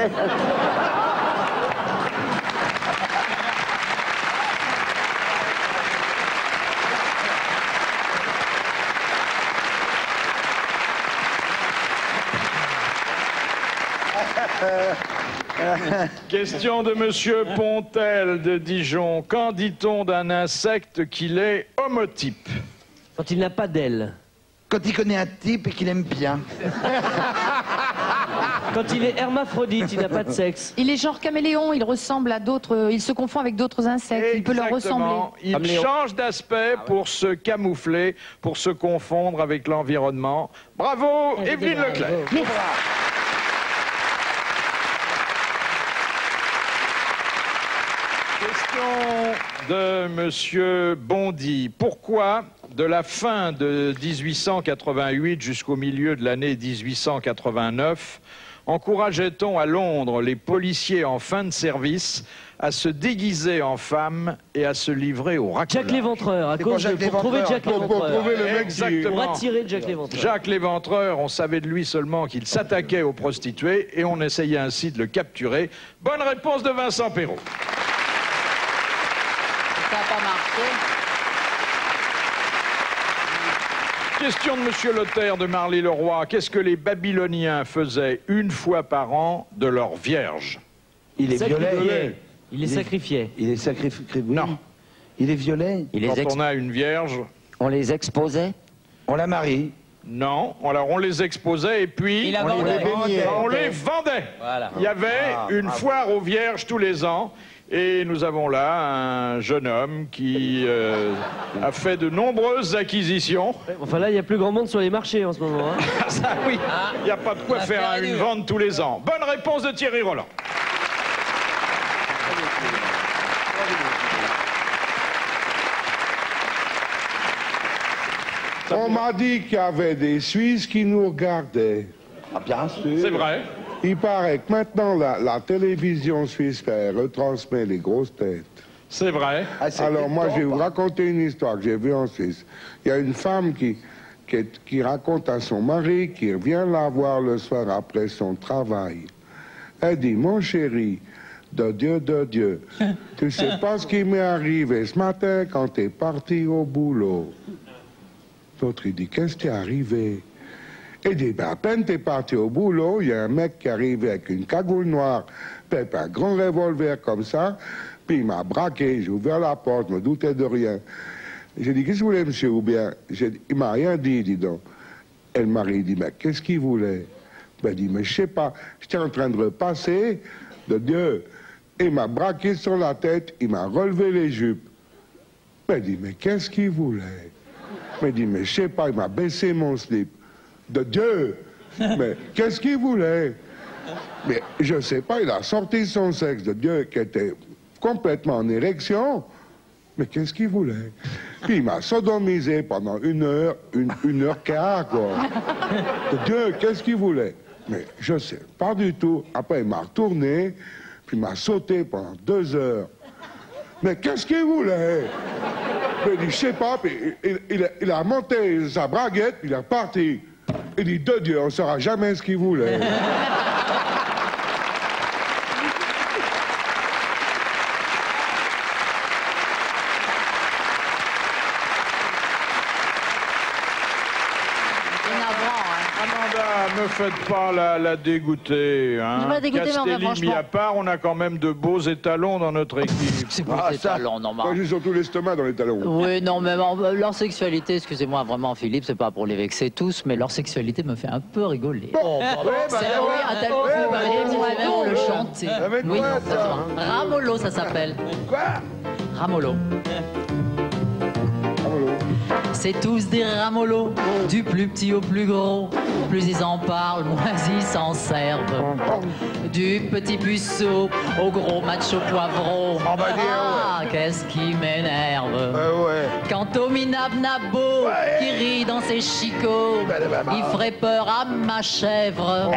Question de Monsieur Pontel de Dijon. Qu'en dit-on d'un insecte qu'il est homotype? Quand il n'a pas d'ailes. Quand il connaît un type et qu'il aime bien. Quand il est hermaphrodite, il n'a pas de sexe. Il est genre caméléon, il ressemble à d'autres, il se confond avec d'autres insectes, il peut leur ressembler. Exactement. Il change d'aspect pour se camoufler, pour se confondre avec l'environnement. Bravo, Evelyne Leclerc. Question de Monsieur Bondy. Pourquoi, de la fin de 1888 jusqu'au milieu de l'année 1889, encourageait-on à Londres les policiers en fin de service à se déguiser en femmes et à se livrer au racolage? Jack l'Éventreur, à cause pour trouver Jack l'Éventreur. Pour trouver le mec Exactement. Pour attirer Jack l'Éventreur. Jacques l'Éventreur, on savait de lui seulement qu'il s'attaquait aux prostituées et on essayait ainsi de le capturer. Bonne réponse de Vincent Perrault. Ça n'a pas marché. Question de Monsieur Lothaire de Marly-le-Roi. Qu'est-ce que les Babyloniens faisaient une fois par an de leurs vierges? Il est violet. Il les sacrifiait. Il est sacrifié. Non. Il est violet. Quand on a une vierge... On les exposait? On la marie. Non, alors on les exposait et puis On les vendait. Voilà. Il y avait une foire aux vierges tous les ans et nous avons là un jeune homme qui a fait de nombreuses acquisitions. Enfin là, il y a plus grand monde sur les marchés en ce moment. Hein. Ça oui, il n'y a pas de quoi faire une vente tous les ans. Bonne réponse de Thierry Roland. On m'a dit qu'il y avait des Suisses qui nous regardaient. Ah, bien sûr. C'est vrai. Il paraît que maintenant, la télévision suisse retransmet les grosses têtes. C'est vrai. Alors moi, je vais vous raconter une histoire que j'ai vue en Suisse. Il y a une femme qui raconte à son mari qui vient la voir le soir après son travail. Elle dit, mon chéri, de Dieu, tu sais pas ce qui m'est arrivé ce matin quand t'es parti au boulot. L'autre, il dit, qu'est-ce qui est arrivé? Il dit, ben, à peine t'es parti au boulot, il y a un mec qui est arrivé avec une cagoule noire, puis un grand revolver comme ça, puis il m'a braqué, j'ai ouvert la porte, je me doutais de rien. J'ai dit, qu'est-ce que vous voulez, monsieur, ou bien? Il m'a rien dit, dis donc. Et le mari dit, mais qu'est-ce qu'il voulait? Ben, il dit, mais je sais pas, j'étais en train de repasser, de Dieu. Il m'a braqué sur la tête, il m'a relevé les jupes. Ben, il dit, mais qu'est-ce qu'il voulait? Il dit, mais je sais pas, il m'a baissé mon slip. De Dieu! Mais qu'est-ce qu'il voulait? Mais je sais pas, il a sorti son sexe de Dieu qui était complètement en érection. Mais qu'est-ce qu'il voulait? Puis il m'a sodomisé pendant une heure quart, quoi. De Dieu, qu'est-ce qu'il voulait? Mais je sais pas du tout. Après, il m'a retourné, puis il m'a sauté pendant 2 heures. Mais qu'est-ce qu'il voulait? Il dit, je sais pas, puis il a monté sa braguette, puis il est reparti. Il dit, de Dieu, on ne saura jamais ce qu'il voulait. Amanda, ne faites pas la dégoûter. Hein. Je vais dégoûter, mais Castelli franchement... mis à part, on a quand même de beaux étalons dans notre équipe. C'est beaux étalons, non, Moi, j'ai surtout l'estomac dans les talons. Oui, non, mais leur sexualité, excusez-moi vraiment, Philippe, c'est pas pour les vexer tous, mais leur sexualité me fait un peu rigoler. Oh, oui, à tel point que même le chanter. Oui, Ramolo, ça s'appelle. Quoi? Ramolo. C'est tous des ramolos, du plus petit au plus gros. Plus ils en parlent, moins ils s'en servent. Du petit puceau au gros macho poivreau. Ah, qu'est-ce qui m'énerve. Quant au minab-nabo qui rit dans ses chicots, il ferait peur à ma chèvre.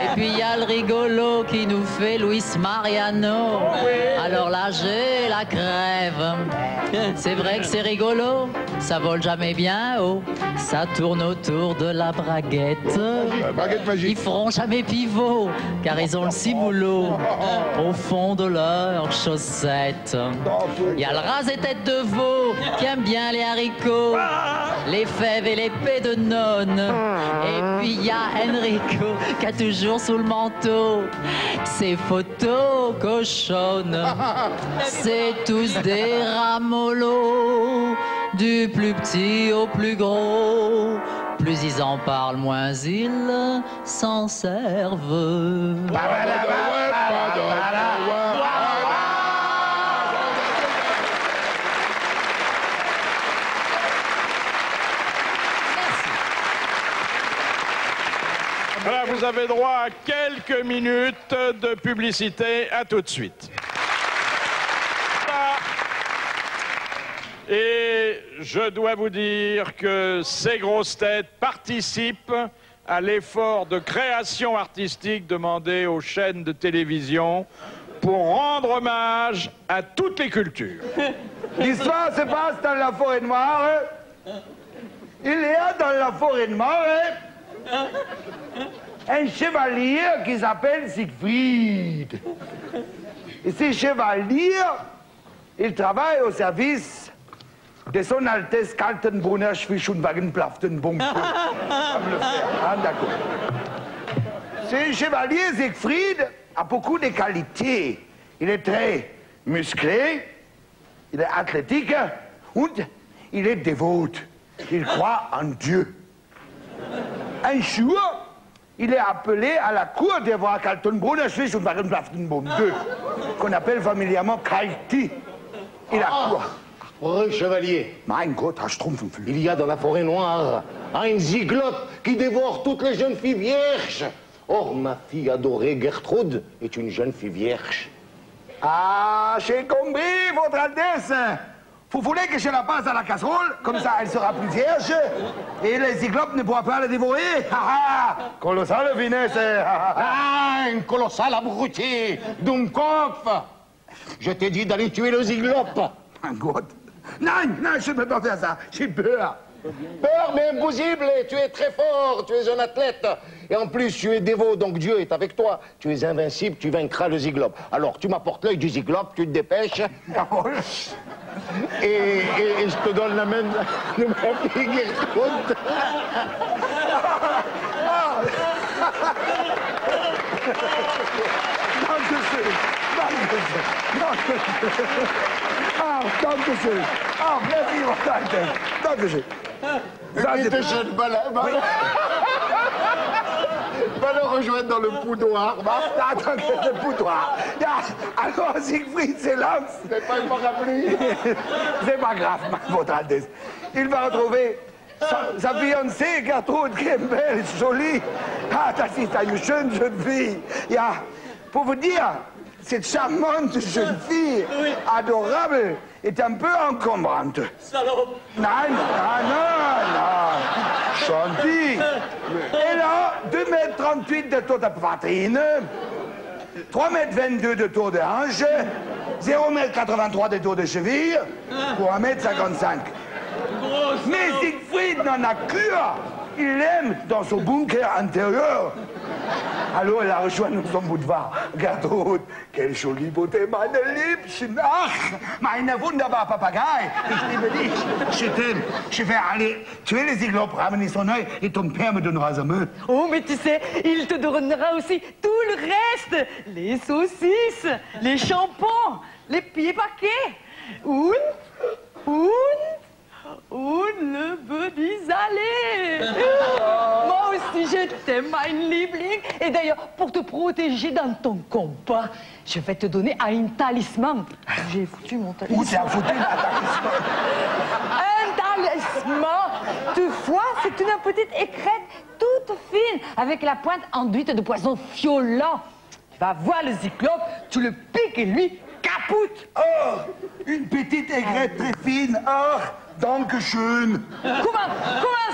Et puis il y a le rigolo qui nous fait Luis Mariano. Alors là, j'ai la crève. C'est vrai que c'est rigolo, ça vole jamais bien haut, ça tourne autour de la braguette. Braguette magique. Ils feront jamais pivot, car ils ont le ciboulot au fond de leurs chaussettes. Il y a le rasé-tête de veau qui aime bien les haricots, les fèves et les pets de nonne. Et puis il y a Enrico qui a toujours sous le manteau ses photos cochonnes. C'est tous des ramolos, du plus petit au plus gros. Plus ils en parlent, moins ils s'en servent. Voilà, vous avez droit à quelques minutes de publicité. À tout de suite. Et je dois vous dire que ces grosses têtes participent à l'effort de création artistique demandé aux chaînes de télévision pour rendre hommage à toutes les cultures. L'histoire se passe dans la forêt noire. Il y a dans la forêt noire un chevalier qui s'appelle Siegfried. Et ce chevalier, il travaille au service de son Altesse Kaltenbrunner Schwischunwagenplaftenbunk. Ah, d'accord. Ce chevalier Siegfried a beaucoup de qualités. Il est très musclé, il est athlétique et il est dévot. Il croit en Dieu. Un jour, il est appelé à la cour des rois Kaltenbrunner Schwischunwagenplaftenbunk 2, qu'on appelle familièrement Kalti. Et la cour. Chevalier. Mein Gott, hast du Il y a dans la forêt noire un zyglope qui dévore toutes les jeunes filles vierges. Or, ma fille adorée Gertrude est une jeune fille vierge. Ah, j'ai compris, votre Altesse. Vous voulez que je la passe à la casserole, comme ça elle sera plus vierge, et le zyglope ne pourra pas la dévorer. Ah, colossale finesse. Ah, un colossal abruti, Dummkopf. Je t'ai dit d'aller tuer le zyglope. Mein Gott. Non, non, je ne peux pas faire ça. J'ai peur. Peur, mais impossible. Tu es très fort, tu es un athlète. Et en plus, tu es dévot, donc Dieu est avec toi. Tu es invincible, tu vaincras le zyglope. Alors, tu m'apportes l'œil du zyglope, tu te dépêches. Et je te donne la main de ma fille Gertrude. Ah, dankeschön. Ah, merci, votre Altesse. Dankeschön. Bitte schön, va le rejoindre dans le poudoir. Attends, le poudoir. Alors, Siegfried s'élance. C'est pas une parapluie. C'est pas grave, votre Altesse. Il va retrouver sa fiancée, Gertrude, qui est belle, jolie. Ah, das ist eine schöne jeune fille. Ja, pour vous dire, cette charmante jeune fille, adorable, est un peu encombrante. Salope. Non, Gentil. Elle a 2,38 m de tour de poitrine, 3,22 m de tour de hanche, 0,83 m de tour de cheville, pour 1,55 m. Mais Siegfried n'en a cure. Il l'aime dans son bunker intérieur. Alors elle a rejoint son boulevard. Gertrude, quelle jolie beauté, meine Liebchen. Ach, meine wunderbare Papagei. Ich liebe dich. Je t'aime. Je vais aller tuer les zyglope, ramener son œil et ton père me donnera sa main. Oh, mais tu sais, il te donnera aussi tout le reste. Les saucisses, les shampoings, les pieds paquets. Le Buddy salé. Moi aussi, je t'aime, mein Liebling. Et d'ailleurs, pour te protéger dans ton combat, je vais te donner un talisman. J'ai foutu mon talisman. Où t'as foutu mon talisman? Un talisman. Toutefois, c'est une petite écrette toute fine, avec la pointe enduite de poison violent. Tu vas voir le cyclope, tu le piques et lui capoute. Oh, une petite aigrette très fine. Oh, dankeschön. Comment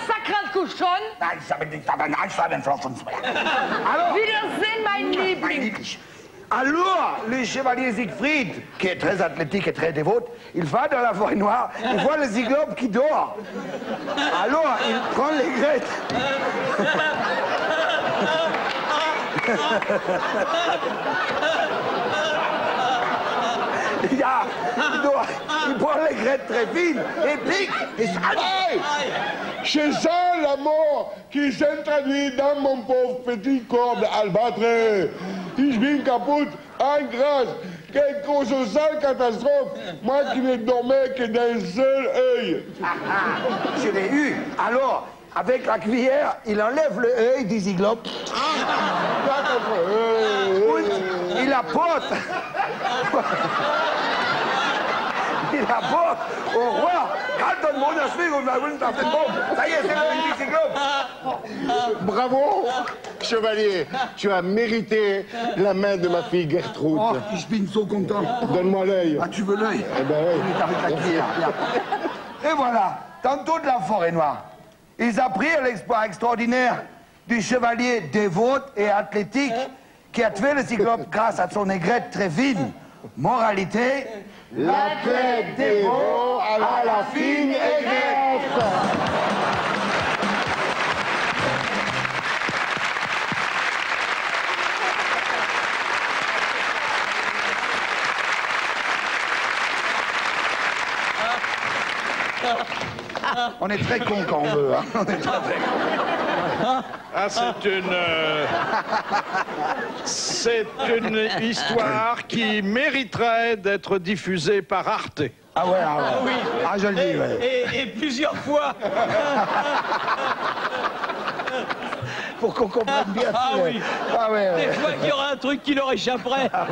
ça, grande cochonne? Alors, Wiedersehen, mein Liebling. Alors, le chevalier Siegfried, qui est très athlétique et très dévot, il va dans la forêt noire, il voit le zyglope qui dort. Alors, il prend l'aigrette. Il prend l'aigrette très fine et pique et s'arrête. Je sens la mort qui s'introduit dans mon pauvre petit corps d'albâtre. Ich bin kaputt, en grâce. Quelle colossale catastrophe. Moi qui ne dormais que d'un seul œil. Je l'ai eu. Alors, avec la cuillère, il enlève le œil du zyglope. Il apporte. Il apporte au roi. Ça y est, c'est l'œil du zyglope. Bravo, chevalier. Tu as mérité la main de ma fille Gertrude. Oh, je suis so content. Donne-moi l'œil. Ah, tu veux l'œil? Eh ben oui. Avec la cuillère. Et voilà, tantôt de la forêt noire. Ils apprirent l'exploit extraordinaire du chevalier dévot et athlétique qui a tué le cyclope grâce à son aigrette très fine. Moralité, l'athlète dévot à la fine aigrette. On est très con quand on veut, hein. On est très con. Ah, c'est une histoire qui mériterait d'être diffusée par Arte. Ah ouais, ah ouais. Ah oui. Ah, je le dis, ouais. Et plusieurs fois. Pour qu'on comprenne bien. Ah oui. Ah ouais, ouais. Des fois qu'il y aura un truc qui leur échapperait. Ah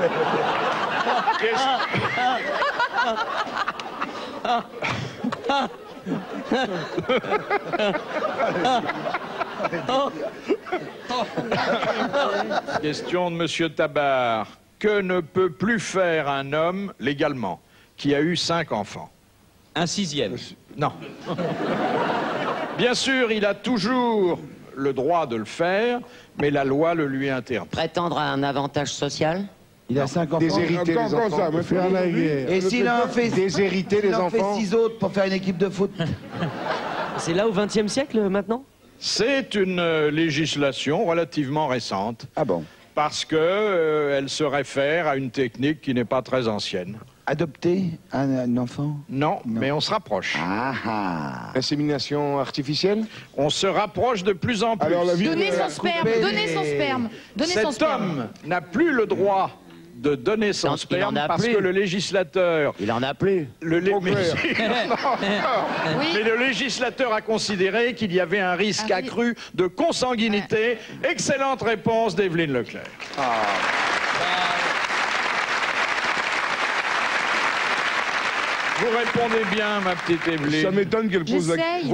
Question de Monsieur Tabar. Que ne peut plus faire un homme légalement qui a eu 5 enfants? Un 6e. Non. Bien sûr, il a toujours le droit de le faire, mais la loi le lui interdit. Prétendre à un avantage social? Il a 5 enfants. Déshériter les enfants. Faire la guerre. Et s'il en fait Déshériter les enfants. 6 autres pour faire une équipe de foot. C'est là au XXe siècle maintenant? C'est une législation relativement récente. Ah bon? Parce que elle se réfère à une technique qui n'est pas très ancienne. Adopter un enfant? Non, mais on se rapproche. Ah ah. Insémination artificielle? On se rapproche de plus en plus. Alors, la vie Donner son sperme, donner son sperme, donner son Cet sperme. homme n'a plus le droit de donner son Donc, il en sperme a parce plus. que le législateur... Il en a plus. Mais le législateur a considéré qu'il y avait un risque accru de consanguinité. Excellente réponse d'Evelyne Leclerc. Vous répondez bien, ma petite Evelyne. Ça m'étonne qu'elle pose la J'essaye.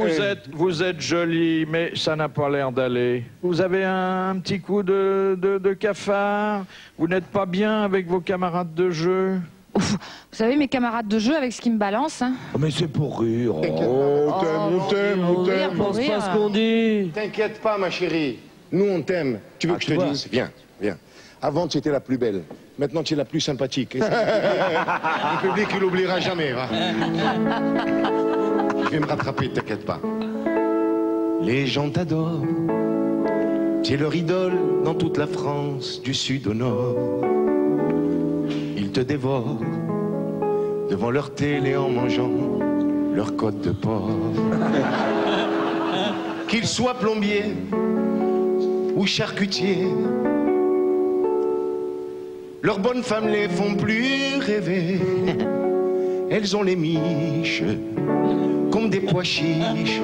Vous êtes jolie, mais ça n'a pas l'air d'aller. Vous avez un petit coup de cafard. Vous n'êtes pas bien avec vos camarades de jeu. Ouf, vous savez, mes camarades de jeu, avec ce qu'ils me balancent. Hein. Oh, mais c'est pour rire. Oh, on t'aime. Pense pas ce qu'on dit. T'inquiète pas, ma chérie. Nous, on t'aime. Tu veux que je te dise? Viens, viens. Avant, tu étais la plus belle. Maintenant, tu es la plus sympathique. Et ça, le public, il l'oubliera jamais. Va. Je vais me rattraper, t'inquiète pas. Les gens t'adorent. Tu es leur idole dans toute la France, du sud au nord. Ils te dévorent devant leur télé en mangeant leur côte de porc. Qu'ils soient plombiers ou charcutiers, leurs bonnes femmes les font plus rêver. Elles ont les miches comme des pois chiches.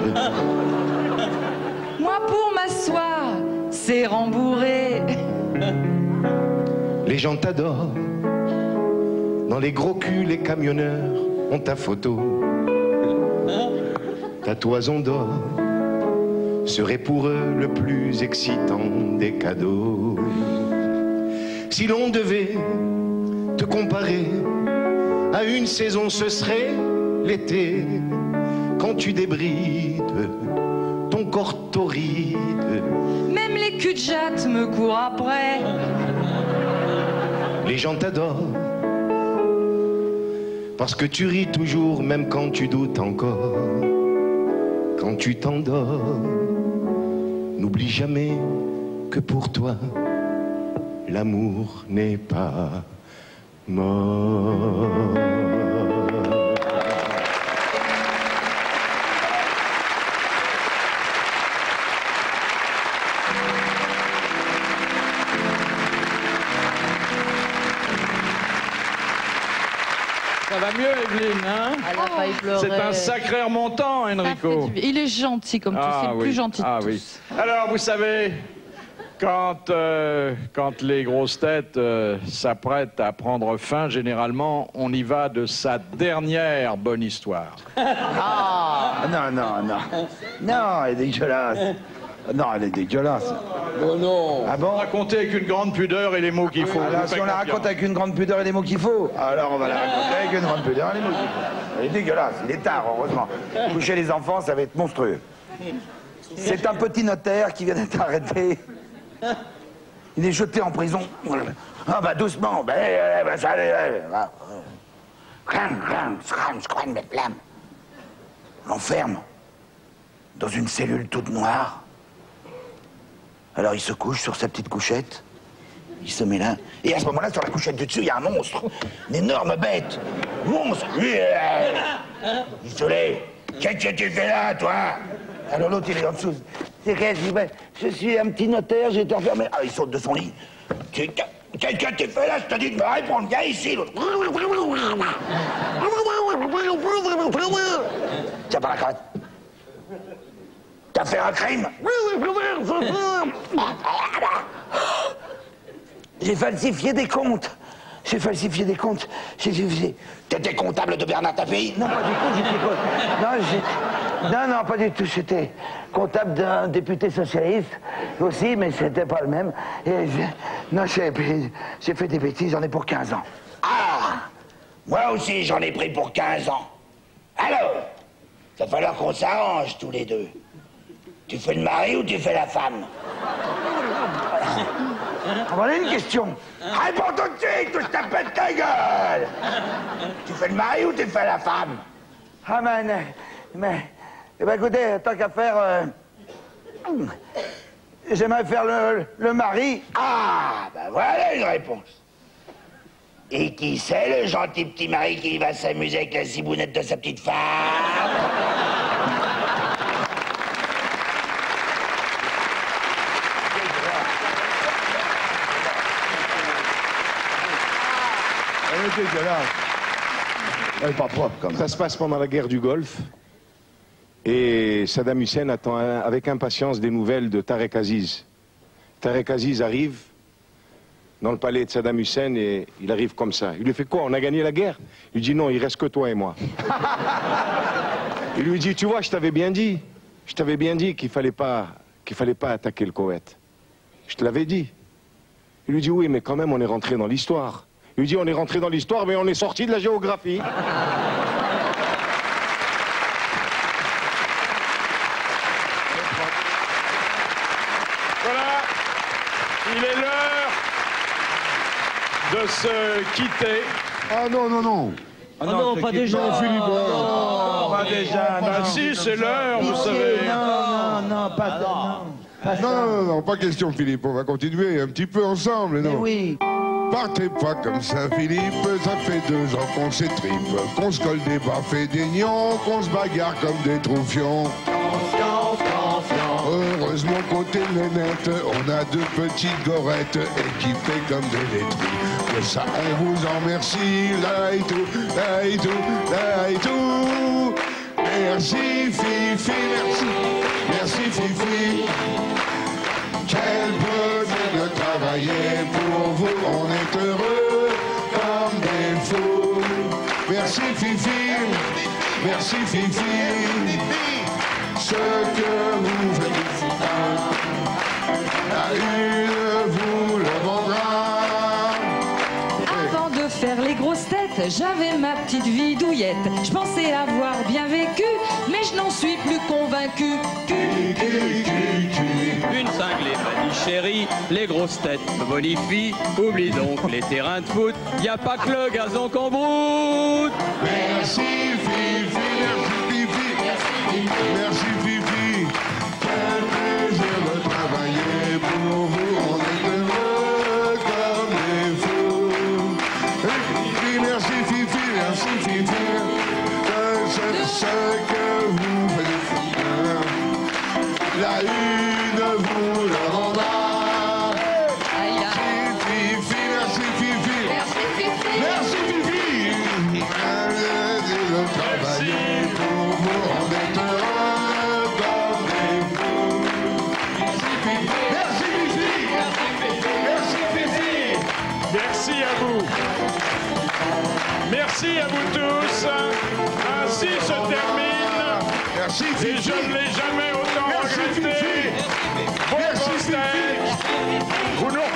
Moi, pour m'asseoir, c'est rembourré. Les gens t'adorent. Dans les gros culs, les camionneurs ont ta photo. Ta toison d'or serait pour eux le plus excitant des cadeaux. Si l'on devait te comparer à une saison, ce serait l'été, quand tu débrides ton corps torride. Même les culs de jatte me courent après. Les gens t'adorent parce que tu ris toujours, même quand tu doutes encore. Quand tu t'endors, n'oublie jamais que pour toi l'amour n'est pas mort. Ça va mieux, Evelyne, hein? Elle a failli pleurer. C'est un sacré remontant, Enrico. Il est gentil comme tout, c'est le plus gentil de tous. Oui. Alors, vous savez, quand les grosses têtes s'apprêtent à prendre fin, généralement, on y va de sa dernière bonne histoire. Ah non, non, non. Non, elle est dégueulasse. Non, elle est dégueulasse. Oh non. Ah bon? Raconter avec une grande pudeur et les mots qu'il faut. Alors, si on la raconte avec une grande pudeur et les mots qu'il faut, alors on va la raconter avec une grande pudeur et les mots qu'il faut. Elle est dégueulasse, il est tard, heureusement. Coucher les enfants, ça va être monstrueux. C'est un petit notaire qui vient d'être arrêté. Il est jeté en prison. Ah bah doucement. L'enferme dans une cellule toute noire. Alors il se couche sur sa petite couchette. Il se met là. Et à ce moment-là, sur la couchette du dessus, il y a un monstre. Une énorme bête. Monstre. Désolé. Qu'est-ce que tu fais là, toi? Alors l'autre, il est en dessous. C'est qu'est-ce qu'il fait? Je suis un petit notaire, j'ai été enfermé. Ah, il saute de son lit. Qu'est-ce que tu fais là? Je te dis de me répondre. Viens ici, l'autre. Tiens par la cravate. T'as fait un crime? J'ai falsifié des comptes. J'ai falsifié des comptes. T'étais comptable de Bernard Tapie? Non, pas du tout, j'étais non, pas du tout. J'étais comptable d'un député socialiste aussi, mais c'était pas le même. Et j'ai fait des bêtises, j'en ai pour 15 ans. Ah! Moi aussi, j'en ai pris pour 15 ans. Alors, il va falloir qu'on s'arrange tous les deux. Tu fais le mari ou tu fais la femme? Voilà une question. Réponds tout de suite ou je te pète ta gueule! Tu fais le mari ou tu fais la femme? Ah, mais eh ben, écoutez, tant qu'à faire, j'aimerais faire le mari. Ah, ben voilà une réponse. Et qui c'est le gentil petit mari qui va s'amuser avec la cibounette de sa petite femme? Elle est pas propre, comme ça se passe pendant la guerre du Golfe. Et Saddam Hussein attend avec impatience des nouvelles de Tarek Aziz. Tarek Aziz arrive dans le palais de Saddam Hussein et il arrive comme ça. Il lui fait quoi? On a gagné la guerre? Il lui dit non, il reste que toi et moi. Il lui dit, tu vois, je t'avais bien dit qu'il fallait pas attaquer le Koweït. Je te l'avais dit. Il lui dit oui, mais quand même on est rentré dans l'histoire. Il lui dit on est rentré dans l'histoire, mais on est sorti de la géographie. Voilà, il est l'heure de se quitter. Ah non, non, non. Ah non, pas déjà. Philippe. Pas déjà. Ah si, c'est l'heure, vous savez. Non, pas Non, pas question, Philippe. On va continuer un petit peu ensemble, non? Oui. Partez pas comme ça, Philippe, ça fait 2 ans qu'on s'étripe, qu'on se colle des baffes et des nions, qu'on se bagarre comme des troufions. Heureusement côté nénette, on a 2 petites gorettes équipées comme des laiteries. De ça, on vous en remercie, là et tout, là et tout, là et tout. Merci Fifi, merci, merci Fifi. Quel bonheur de travailler pour vous, on est heureux comme des fous. Merci Fifi, merci Fifi. Ce que vous faites, la une vous le vendra. Avant de faire les grosses têtes, j'avais ma petite vie douillette. Je pensais avoir bien vécu, mais je n'en suis plus convaincu. Une cinglée m'a dit chérie, les grosses têtes me bonifient. Oublie donc les terrains de foot, y a pas que le gazon qu'on broute. Merci Fifi, merci Fifi, merci Fifi. Quel plaisir de travailler pour vous, on est heureux comme des fous. Merci Fifi, merci Fifi. Ce que vous faites, la une vous le rendra. Fifi, merci Fifi. Merci Fifi. Merci Fifi. De travailler pour vous, on est heureux comme des fous. Merci Fifi. Merci Fifi. Merci à vous. Merci à vous tous. Ainsi se termine. Merci Fifi. Et je ne l'ai jamais autant regretté. Merci Fifi. Vous nous